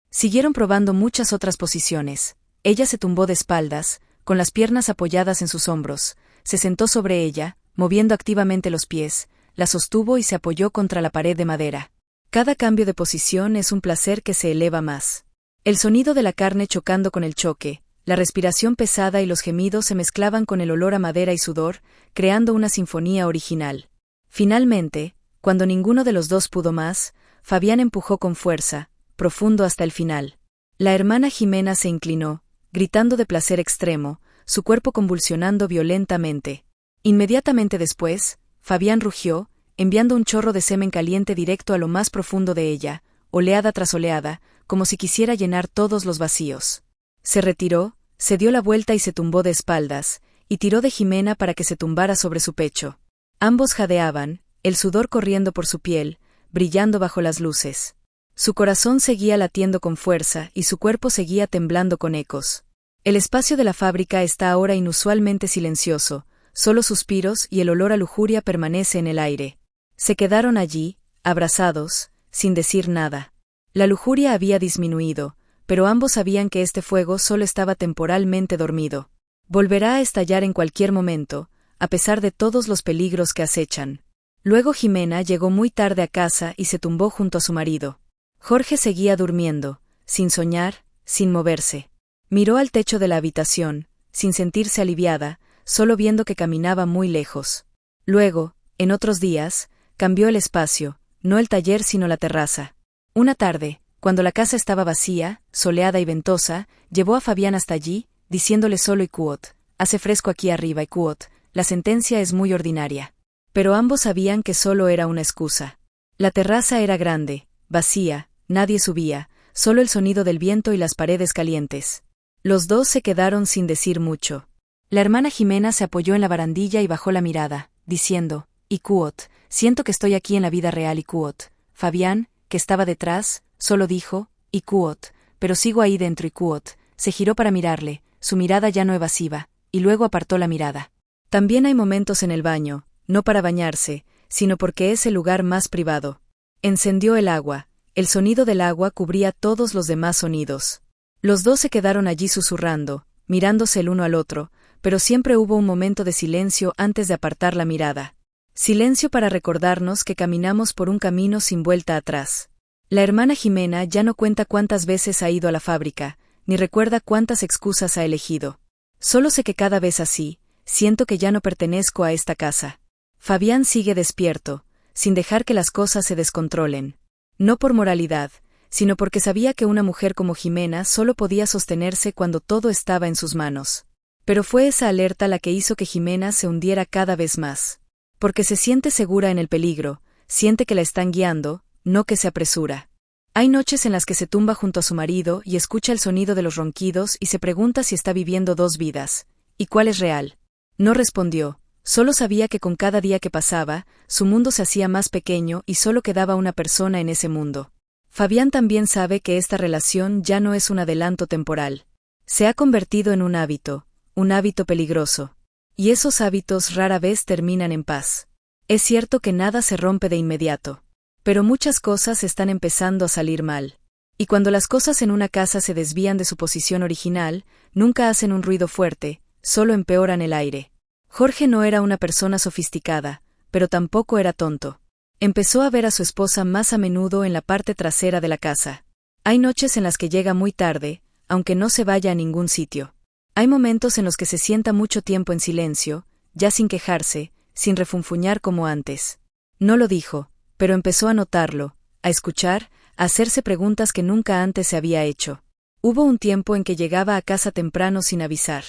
Siguieron probando muchas otras posiciones. Ella se tumbó de espaldas, con las piernas apoyadas en sus hombros, se sentó sobre ella, moviendo activamente los pies, la sostuvo y se apoyó contra la pared de madera. Cada cambio de posición es un placer que se eleva más. El sonido de la carne chocando con el choque, la respiración pesada y los gemidos se mezclaban con el olor a madera y sudor, creando una sinfonía original. Finalmente, cuando ninguno de los dos pudo más, Fabián empujó con fuerza, profundo hasta el final. La hermana Jimena se inclinó, gritando de placer extremo, su cuerpo convulsionando violentamente. Inmediatamente después, Fabián rugió, enviando un chorro de semen caliente directo a lo más profundo de ella, oleada tras oleada, como si quisiera llenar todos los vacíos. Se retiró, se dio la vuelta y se tumbó de espaldas, y tiró de Jimena para que se tumbara sobre su pecho. Ambos jadeaban, el sudor corriendo por su piel, brillando bajo las luces. Su corazón seguía latiendo con fuerza y su cuerpo seguía temblando con ecos. El espacio de la fábrica está ahora inusualmente silencioso, solo suspiros y el olor a lujuria permanece en el aire. Se quedaron allí, abrazados, sin decir nada. La lujuria había disminuido, pero ambos sabían que este fuego solo estaba temporalmente dormido. Volverá a estallar en cualquier momento, a pesar de todos los peligros que acechan. Luego Jimena llegó muy tarde a casa y se tumbó junto a su marido. Jorge seguía durmiendo, sin soñar, sin moverse. Miró al techo de la habitación, sin sentirse aliviada, solo viendo que caminaba muy lejos. Luego, en otros días, cambió el espacio, no el taller sino la terraza. Una tarde, cuando la casa estaba vacía, soleada y ventosa, llevó a Fabián hasta allí, diciéndole solo Ikuot, hace fresco aquí arriba Ikuot, la sentencia es muy ordinaria. Pero ambos sabían que solo era una excusa. La terraza era grande, vacía, nadie subía, solo el sonido del viento y las paredes calientes. Los dos se quedaron sin decir mucho. La hermana Jimena se apoyó en la barandilla y bajó la mirada, diciendo, Ikuot, siento que estoy aquí en la vida real Ikuot. Fabián, que estaba detrás, solo dijo, Ikuot, pero sigo ahí dentro Ikuot. Se giró para mirarle, su mirada ya no evasiva, y luego apartó la mirada. También hay momentos en el baño, no para bañarse, sino porque es el lugar más privado. Encendió el agua, el sonido del agua cubría todos los demás sonidos. Los dos se quedaron allí susurrando, mirándose el uno al otro, pero siempre hubo un momento de silencio antes de apartar la mirada. Silencio para recordarnos que caminamos por un camino sin vuelta atrás. La hermana Jimena ya no cuenta cuántas veces ha ido a la fábrica, ni recuerda cuántas excusas ha elegido. Solo sé que cada vez así, siento que ya no pertenezco a esta casa. Fabián sigue despierto, sin dejar que las cosas se descontrolen. No por moralidad, sino porque sabía que una mujer como Jimena solo podía sostenerse cuando todo estaba en sus manos. Pero fue esa alerta la que hizo que Jimena se hundiera cada vez más. Porque se siente segura en el peligro, siente que la están guiando, no que se apresura. Hay noches en las que se tumba junto a su marido y escucha el sonido de los ronquidos y se pregunta si está viviendo dos vidas. ¿Y cuál es real? No respondió, solo sabía que con cada día que pasaba, su mundo se hacía más pequeño y solo quedaba una persona en ese mundo. Fabián también sabe que esta relación ya no es un adelanto temporal. Se ha convertido en un hábito peligroso. Y esos hábitos rara vez terminan en paz. Es cierto que nada se rompe de inmediato. Pero muchas cosas están empezando a salir mal. Y cuando las cosas en una casa se desvían de su posición original, nunca hacen un ruido fuerte, solo empeoran el aire. Jorge no era una persona sofisticada, pero tampoco era tonto. Empezó a ver a su esposa más a menudo en la parte trasera de la casa. Hay noches en las que llega muy tarde, aunque no se vaya a ningún sitio. Hay momentos en los que se sienta mucho tiempo en silencio, ya sin quejarse, sin refunfuñar como antes. No lo dijo, pero empezó a notarlo, a escuchar, a hacerse preguntas que nunca antes se había hecho. Hubo un tiempo en que llegaba a casa temprano sin avisar.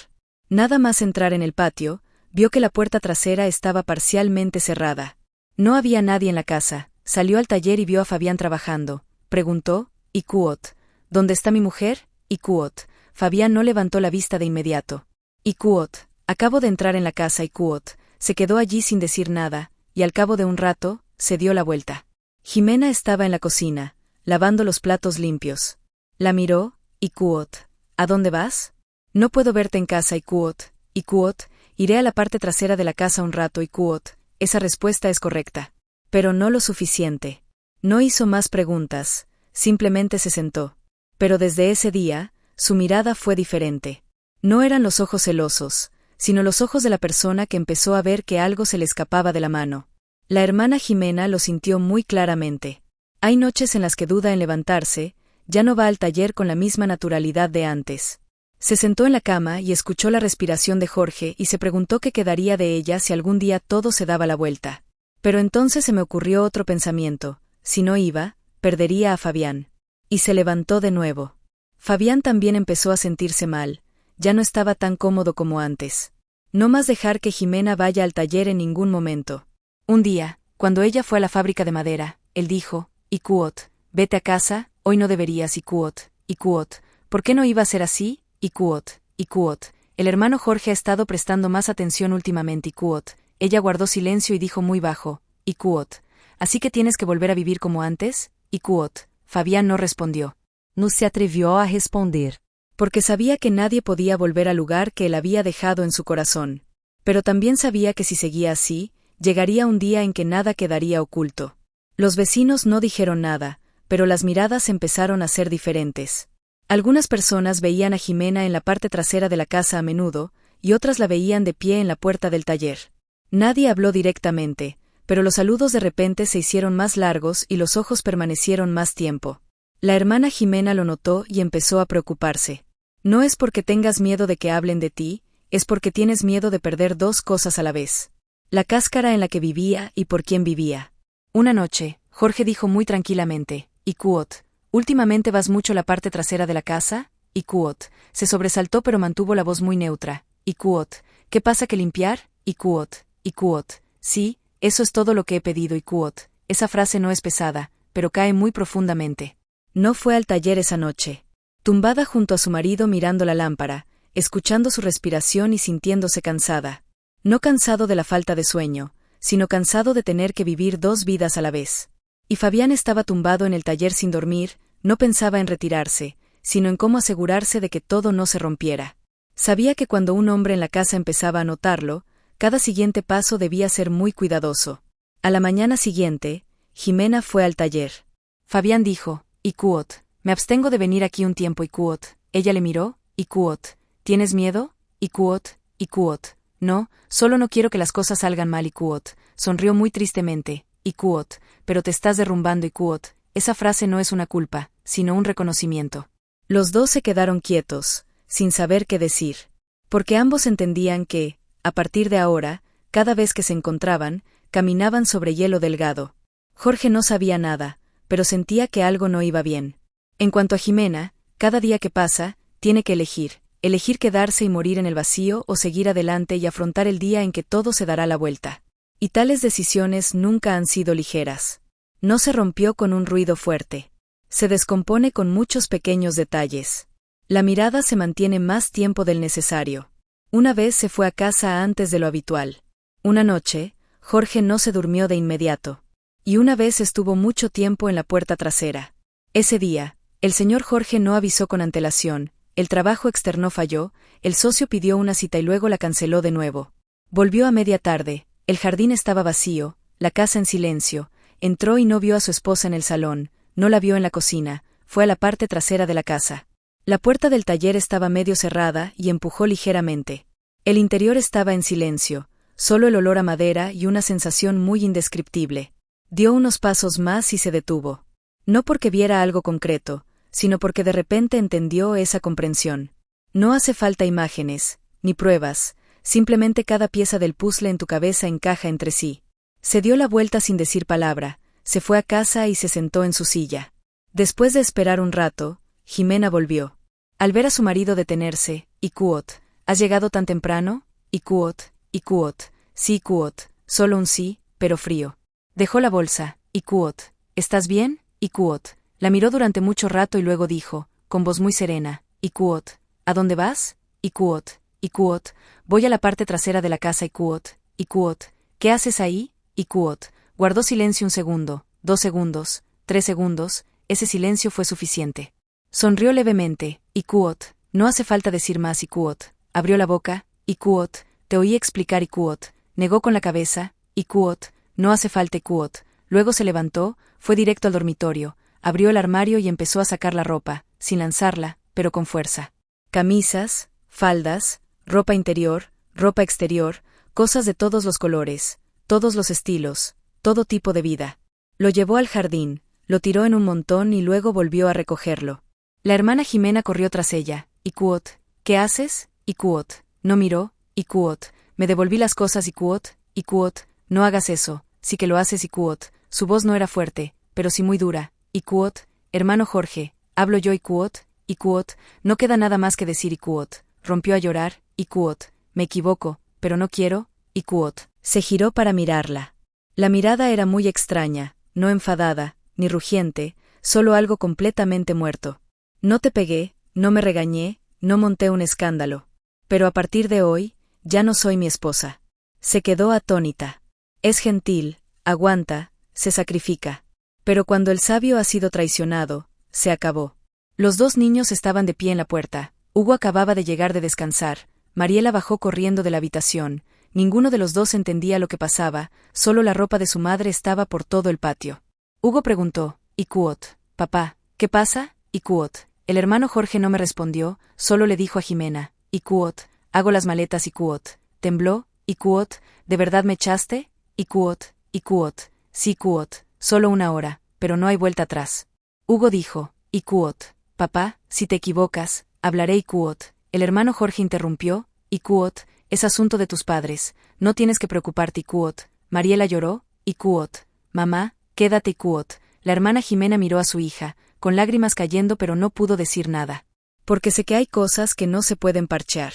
Nada más entrar en el patio, vio que la puerta trasera estaba parcialmente cerrada. No había nadie en la casa, salió al taller y vio a Fabián trabajando. Preguntó, Ikuot, ¿dónde está mi mujer? Ikuot. Fabián no levantó la vista de inmediato. Ikuot, acabo de entrar en la casa Ikuot. Se quedó allí sin decir nada, y al cabo de un rato, se dio la vuelta. Jimena estaba en la cocina, lavando los platos limpios. La miró, Ikuot, ¿a dónde vas? No puedo verte en casa Ikuot. Ikuot, iré a la parte trasera de la casa un rato Ikuot. Esa respuesta es correcta. Pero no lo suficiente. No hizo más preguntas, simplemente se sentó. Pero desde ese día, su mirada fue diferente. No eran los ojos celosos, sino los ojos de la persona que empezó a ver que algo se le escapaba de la mano. La hermana Jimena lo sintió muy claramente. Hay noches en las que duda en levantarse, ya no va al taller con la misma naturalidad de antes. Se sentó en la cama y escuchó la respiración de Jorge y se preguntó qué quedaría de ella si algún día todo se daba la vuelta. Pero entonces se me ocurrió otro pensamiento, si no iba, perdería a Fabián. Y se levantó de nuevo. Fabián también empezó a sentirse mal, ya no estaba tan cómodo como antes. No más dejar que Jimena vaya al taller en ningún momento. Un día, cuando ella fue a la fábrica de madera, él dijo, Ikuot, vete a casa, hoy no deberías Ikuot, ¿por qué no iba a ser así? Ikuot, el hermano Jorge ha estado prestando más atención últimamente Ikuot. Ella guardó silencio y dijo muy bajo, Ikuot, ¿así que tienes que volver a vivir como antes? Ikuot, Fabián no respondió. No se atrevió a responder. Porque sabía que nadie podía volver al lugar que él había dejado en su corazón. Pero también sabía que si seguía así, llegaría un día en que nada quedaría oculto. Los vecinos no dijeron nada, pero las miradas empezaron a ser diferentes. Algunas personas veían a Jimena en la parte trasera de la casa a menudo, y otras la veían de pie en la puerta del taller. Nadie habló directamente, pero los saludos de repente se hicieron más largos y los ojos permanecieron más tiempo. La hermana Jimena lo notó y empezó a preocuparse. No es porque tengas miedo de que hablen de ti, es porque tienes miedo de perder dos cosas a la vez. La cáscara en la que vivía y por quién vivía. Una noche, Jorge dijo muy tranquilamente, Ikuot, ¿últimamente vas mucho a la parte trasera de la casa? Ikuot, se sobresaltó pero mantuvo la voz muy neutra. Ikuot, ¿qué pasa que limpiar? Ikuot, sí, eso es todo lo que he pedido Ikuot. Esa frase no es pesada, pero cae muy profundamente. No fue al taller esa noche. Tumbada junto a su marido mirando la lámpara, escuchando su respiración y sintiéndose cansada. No cansado de la falta de sueño, sino cansado de tener que vivir dos vidas a la vez. Y Fabián estaba tumbado en el taller sin dormir, no pensaba en retirarse, sino en cómo asegurarse de que todo no se rompiera. Sabía que cuando un hombre en la casa empezaba a notarlo, cada siguiente paso debía ser muy cuidadoso. A la mañana siguiente, Jimena fue al taller. Fabián dijo, Ikuot, me abstengo de venir aquí un tiempo Ikuot. Ella le miró, Ikuot, ¿tienes miedo? Ikuot, no, solo no quiero que las cosas salgan mal Ikuot. Sonrió muy tristemente, Ikuot, pero te estás derrumbando Ikuot. Esa frase no es una culpa, sino un reconocimiento. Los dos se quedaron quietos, sin saber qué decir. Porque ambos entendían que, a partir de ahora, cada vez que se encontraban, caminaban sobre hielo delgado. Jorge no sabía nada, pero sentía que algo no iba bien. En cuanto a Jimena, cada día que pasa, tiene que elegir quedarse y morir en el vacío o seguir adelante y afrontar el día en que todo se dará la vuelta. Y tales decisiones nunca han sido ligeras. No se rompió con un ruido fuerte. Se descompone con muchos pequeños detalles. La mirada se mantiene más tiempo del necesario. Una vez se fue a casa antes de lo habitual. Una noche, Jorge no se durmió de inmediato. Y una vez estuvo mucho tiempo en la puerta trasera. Ese día, el señor Jorge no avisó con antelación. El trabajo externo falló, el socio pidió una cita y luego la canceló de nuevo. Volvió a media tarde, el jardín estaba vacío, la casa en silencio, entró y no vio a su esposa en el salón, no la vio en la cocina, fue a la parte trasera de la casa. La puerta del taller estaba medio cerrada y empujó ligeramente. El interior estaba en silencio, solo el olor a madera y una sensación muy indescriptible. Dio unos pasos más y se detuvo. No porque viera algo concreto, sino porque de repente entendió esa comprensión. No hace falta imágenes, ni pruebas, simplemente cada pieza del puzzle en tu cabeza encaja entre sí. Se dio la vuelta sin decir palabra, se fue a casa y se sentó en su silla. Después de esperar un rato, Jimena volvió. Al ver a su marido detenerse, Ikuot, ¿has llegado tan temprano? Ikuot, sí Ikuot, solo un sí, pero frío. Dejó la bolsa, Ikuot, ¿estás bien? Ikuot. La miró durante mucho rato y luego dijo, con voz muy serena, Ikuot, ¿a dónde vas? Ikuot, voy a la parte trasera de la casa Ikuot, ¿qué haces ahí? Ikuot, guardó silencio un segundo, 2 segundos, 3 segundos, ese silencio fue suficiente. Sonrió levemente, Ikuot, no hace falta decir más Ikuot, abrió la boca, Ikuot, te oí explicar Ikuot, negó con la cabeza, Ikuot, no hace falta Ikuot, luego se levantó, fue directo al dormitorio, abrió el armario y empezó a sacar la ropa, sin lanzarla, pero con fuerza. Camisas, faldas, ropa interior, ropa exterior, cosas de todos los colores, todos los estilos, todo tipo de vida. Lo llevó al jardín, lo tiró en un montón y luego volvió a recogerlo. La hermana Jimena corrió tras ella. Ikuot, ¿qué haces? Ikuot, no miró. Ikuot, me devolví las cosas Ikuot, no hagas eso, sí que lo haces Ikuot. Su voz no era fuerte, pero sí muy dura. Ikuot, hermano Jorge, hablo yo Ikuot, no queda nada más que decir Ikuot. Rompió a llorar, Ikuot, me equivoco, pero no quiero, Ikuot. Se giró para mirarla. La mirada era muy extraña, no enfadada, ni rugiente, solo algo completamente muerto. No te pegué, no me regañé, no monté un escándalo. Pero a partir de hoy, ya no soy mi esposa. Se quedó atónita. Es gentil, aguanta, se sacrifica. Pero cuando el sabio ha sido traicionado, se acabó. Los dos niños estaban de pie en la puerta. Hugo acababa de llegar de descansar. Mariela bajó corriendo de la habitación. Ninguno de los dos entendía lo que pasaba, solo la ropa de su madre estaba por todo el patio. Hugo preguntó, Ikuot, papá, ¿qué pasa? Ikuot. El hermano Jorge no me respondió, solo le dijo a Jimena, Ikuot, hago las maletas Ikuot. Tembló, Ikuot, ¿de verdad me echaste? Ikuot, sí Ikuot, solo una hora, pero no hay vuelta atrás. Hugo dijo, Icuot. Papá, si te equivocas, hablaré Icuot. El hermano Jorge interrumpió. Icuot, es asunto de tus padres, no tienes que preocuparte Icuot. Mariela lloró. Icuot. Mamá, quédate Icuot. La hermana Jimena miró a su hija, con lágrimas cayendo pero no pudo decir nada. Porque sé que hay cosas que no se pueden parchear.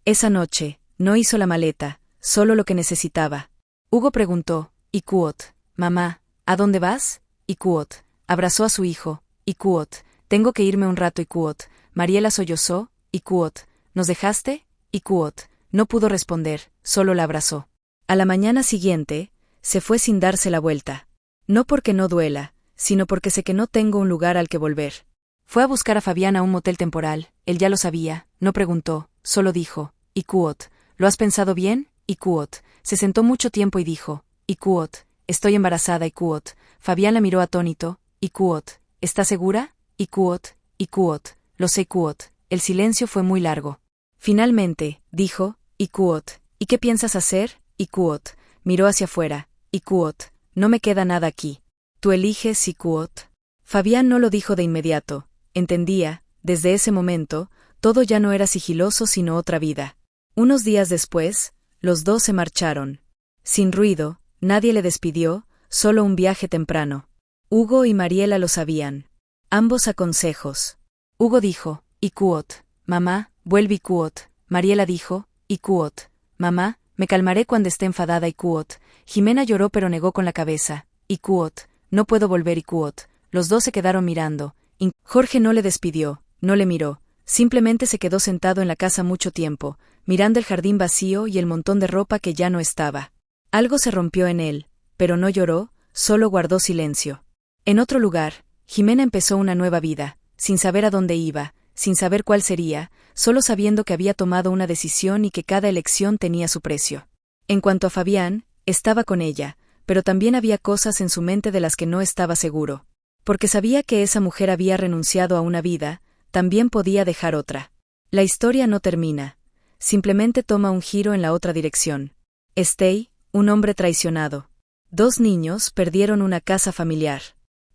Esa noche, no hizo la maleta, solo lo que necesitaba. Hugo preguntó. Icuot. Mamá, ¿a dónde vas? Icuot. Abrazó a su hijo. Icuot. Tengo que irme un rato Icuot. Mariela sollozó. Icuot. ¿Nos dejaste? Icuot. No pudo responder, solo la abrazó. A la mañana siguiente, se fue sin darse la vuelta. No porque no duela, sino porque sé que no tengo un lugar al que volver. Fue a buscar a Fabián a un motel temporal, él ya lo sabía, no preguntó, solo dijo. Icuot. ¿Lo has pensado bien? Icuot. Se sentó mucho tiempo y dijo. Icuot. Estoy embarazada Icuot. Fabián la miró atónito. Icuot. ¿Estás segura? Icuot. Icuot. Lo sé Icuot. El silencio fue muy largo. Finalmente, dijo. Icuot. ¿Y qué piensas hacer? Icuot. Miró hacia afuera. Icuot. No me queda nada aquí. ¿Tú eliges Icuot? Fabián no lo dijo de inmediato. Entendía, desde ese momento, todo ya no era sigiloso sino otra vida. Unos días después, los dos se marcharon. Sin ruido, nadie le despidió, solo un viaje temprano. Hugo y Mariela lo sabían. Ambos a consejos. Hugo dijo. Icuot. Mamá, vuelve Icuot. Mariela dijo. Icuot. Mamá, me calmaré cuando esté enfadada Icuot. Jimena lloró pero negó con la cabeza. Icuot. No puedo volver Icuot. Los dos se quedaron mirando. Jorge no le despidió, no le miró. Simplemente se quedó sentado en la casa mucho tiempo, mirando el jardín vacío y el montón de ropa que ya no estaba. Algo se rompió en él, pero no lloró, solo guardó silencio. En otro lugar, Jimena empezó una nueva vida, sin saber a dónde iba, sin saber cuál sería, solo sabiendo que había tomado una decisión y que cada elección tenía su precio. En cuanto a Fabián, estaba con ella, pero también había cosas en su mente de las que no estaba seguro. Porque sabía que esa mujer había renunciado a una vida, también podía dejar otra. La historia no termina, simplemente toma un giro en la otra dirección. Stey, un hombre traicionado. 2 niños perdieron una casa familiar.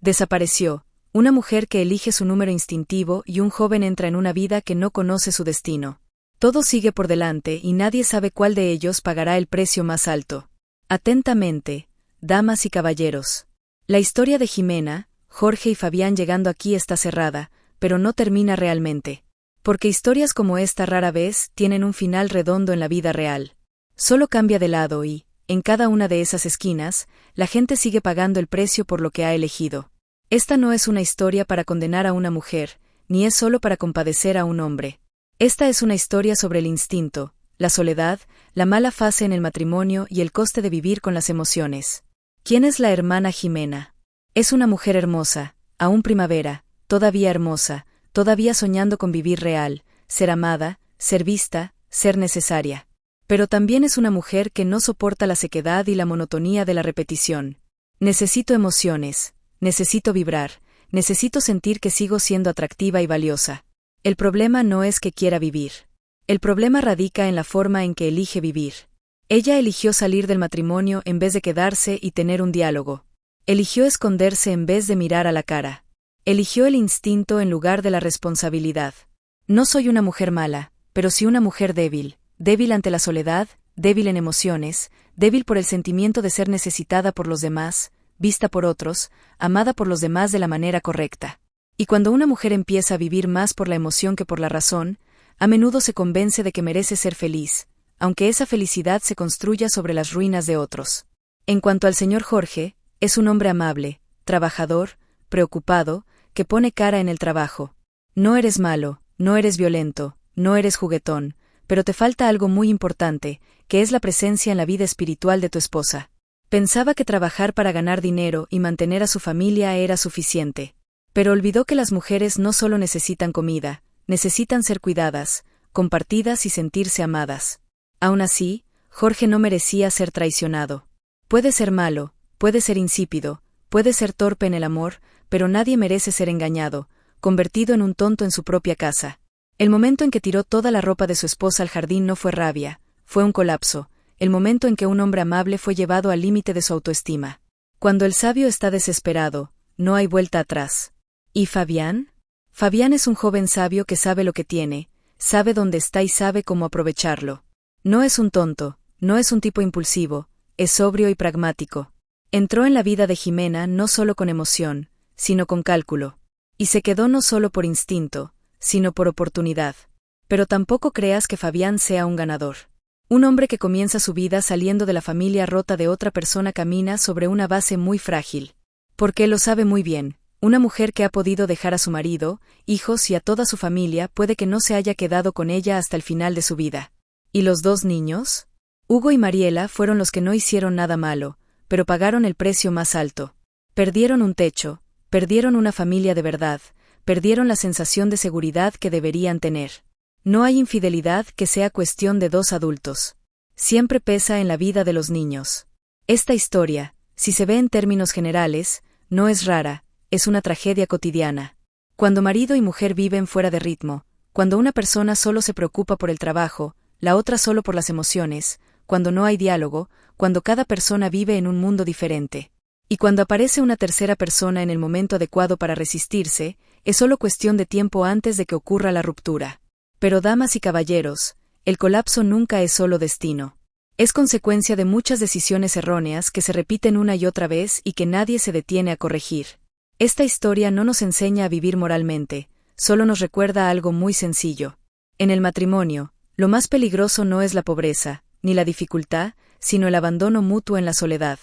Desapareció, una mujer que elige su número instintivo y un joven entra en una vida que no conoce su destino. Todo sigue por delante y nadie sabe cuál de ellos pagará el precio más alto. Atentamente, damas y caballeros. La historia de Jimena, Jorge y Fabián llegando aquí está cerrada, pero no termina realmente. Porque historias como esta rara vez tienen un final redondo en la vida real. Solo cambia de lado y, en cada una de esas esquinas, la gente sigue pagando el precio por lo que ha elegido. Esta no es una historia para condenar a una mujer, ni es solo para compadecer a un hombre. Esta es una historia sobre el instinto, la soledad, la mala fase en el matrimonio y el coste de vivir con las emociones. ¿Quién es la hermana Jimena? Es una mujer hermosa, aún primavera, todavía hermosa, todavía soñando con vivir real, ser amada, ser vista, ser necesaria. Pero también es una mujer que no soporta la sequedad y la monotonía de la repetición. Necesito emociones, necesito vibrar, necesito sentir que sigo siendo atractiva y valiosa. El problema no es que quiera vivir. El problema radica en la forma en que elige vivir. Ella eligió salir del matrimonio en vez de quedarse y tener un diálogo. Eligió esconderse en vez de mirar a la cara. Eligió el instinto en lugar de la responsabilidad. No soy una mujer mala, pero sí una mujer débil, débil ante la soledad, débil en emociones, débil por el sentimiento de ser necesitada por los demás, vista por otros, amada por los demás de la manera correcta. Y cuando una mujer empieza a vivir más por la emoción que por la razón, a menudo se convence de que merece ser feliz, aunque esa felicidad se construya sobre las ruinas de otros. En cuanto al señor Jorge, es un hombre amable, trabajador, preocupado, que pone cara en el trabajo. No eres malo, no eres violento, no eres juguetón, pero te falta algo muy importante, que es la presencia en la vida espiritual de tu esposa. Pensaba que trabajar para ganar dinero y mantener a su familia era suficiente. Pero olvidó que las mujeres no solo necesitan comida, necesitan ser cuidadas, compartidas y sentirse amadas. Aún así, Jorge no merecía ser traicionado. Puede ser malo, puede ser insípido, puede ser torpe en el amor, pero nadie merece ser engañado, convertido en un tonto en su propia casa. El momento en que tiró toda la ropa de su esposa al jardín no fue rabia, fue un colapso, el momento en que un hombre amable fue llevado al límite de su autoestima. Cuando el sabio está desesperado, no hay vuelta atrás. ¿Y Fabián? Fabián es un joven sabio que sabe lo que tiene, sabe dónde está y sabe cómo aprovecharlo. No es un tonto, no es un tipo impulsivo, es sobrio y pragmático. Entró en la vida de Jimena no solo con emoción, sino con cálculo. Y se quedó no solo por instinto, sino por oportunidad. Pero tampoco creas que Fabián sea un ganador. Un hombre que comienza su vida saliendo de la familia rota de otra persona camina sobre una base muy frágil. Porque lo sabe muy bien. Una mujer que ha podido dejar a su marido, hijos y a toda su familia puede que no se haya quedado con ella hasta el final de su vida. ¿Y los dos niños? Hugo y Mariela fueron los que no hicieron nada malo, pero pagaron el precio más alto. Perdieron un techo, perdieron una familia de verdad, perdieron la sensación de seguridad que deberían tener. No hay infidelidad que sea cuestión de dos adultos. Siempre pesa en la vida de los niños. Esta historia, si se ve en términos generales, no es rara, es una tragedia cotidiana. Cuando marido y mujer viven fuera de ritmo, cuando una persona solo se preocupa por el trabajo, la otra solo por las emociones, cuando no hay diálogo, cuando cada persona vive en un mundo diferente. Y cuando aparece una tercera persona en el momento adecuado para resistirse, es solo cuestión de tiempo antes de que ocurra la ruptura. Pero damas y caballeros, el colapso nunca es solo destino. Es consecuencia de muchas decisiones erróneas que se repiten una y otra vez y que nadie se detiene a corregir. Esta historia no nos enseña a vivir moralmente, solo nos recuerda algo muy sencillo. En el matrimonio, lo más peligroso no es la pobreza, ni la dificultad, sino el abandono mutuo en la soledad.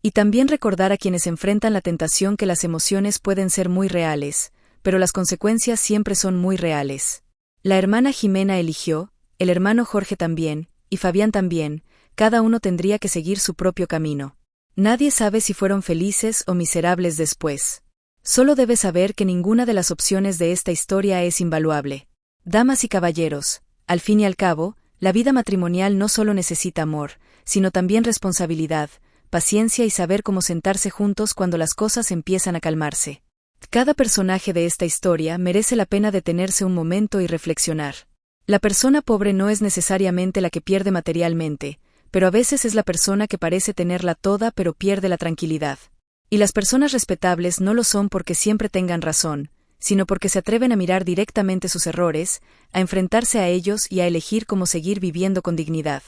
Y también recordar a quienes enfrentan la tentación que las emociones pueden ser muy reales, pero las consecuencias siempre son muy reales. La hermana Jimena eligió, el hermano Jorge también, y Fabián también, cada uno tendría que seguir su propio camino. Nadie sabe si fueron felices o miserables después. Solo debes saber que ninguna de las opciones de esta historia es invaluable. Damas y caballeros, al fin y al cabo, la vida matrimonial no solo necesita amor, sino también responsabilidad, paciencia y saber cómo sentarse juntos cuando las cosas empiezan a calmarse. Cada personaje de esta historia merece la pena detenerse un momento y reflexionar. La persona pobre no es necesariamente la que pierde materialmente, pero a veces es la persona que parece tenerla toda pero pierde la tranquilidad. Y las personas respetables no lo son porque siempre tengan razón, sino porque se atreven a mirar directamente sus errores, a enfrentarse a ellos y a elegir cómo seguir viviendo con dignidad.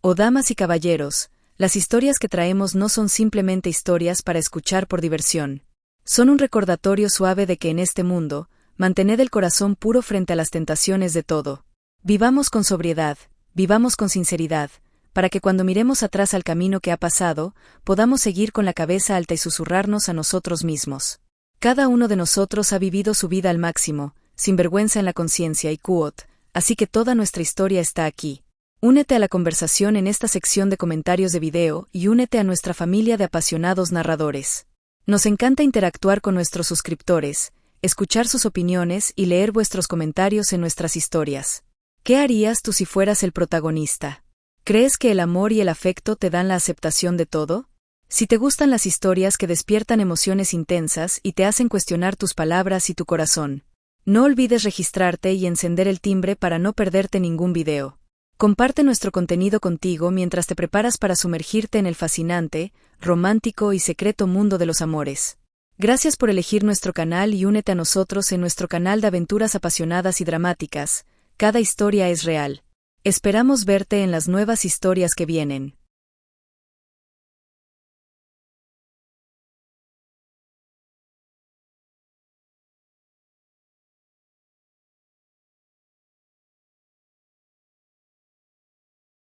Oh damas y caballeros, las historias que traemos no son simplemente historias para escuchar por diversión. Son un recordatorio suave de que en este mundo, mantened el corazón puro frente a las tentaciones de todo. Vivamos con sobriedad, vivamos con sinceridad, para que cuando miremos atrás al camino que ha pasado, podamos seguir con la cabeza alta y susurrarnos a nosotros mismos. Cada uno de nosotros ha vivido su vida al máximo, sin vergüenza en la conciencia y quote, así que toda nuestra historia está aquí. Únete a la conversación en esta sección de comentarios de video y únete a nuestra familia de apasionados narradores. Nos encanta interactuar con nuestros suscriptores, escuchar sus opiniones y leer vuestros comentarios en nuestras historias. ¿Qué harías tú si fueras el protagonista? ¿Crees que el amor y el afecto te dan la aceptación de todo? Si te gustan las historias que despiertan emociones intensas y te hacen cuestionar tus palabras y tu corazón, no olvides registrarte y encender el timbre para no perderte ningún video. Comparte nuestro contenido contigo mientras te preparas para sumergirte en el fascinante, romántico y secreto mundo de los amores. Gracias por elegir nuestro canal y únete a nosotros en nuestro canal de aventuras apasionadas y dramáticas. Cada historia es real. Esperamos verte en las nuevas historias que vienen.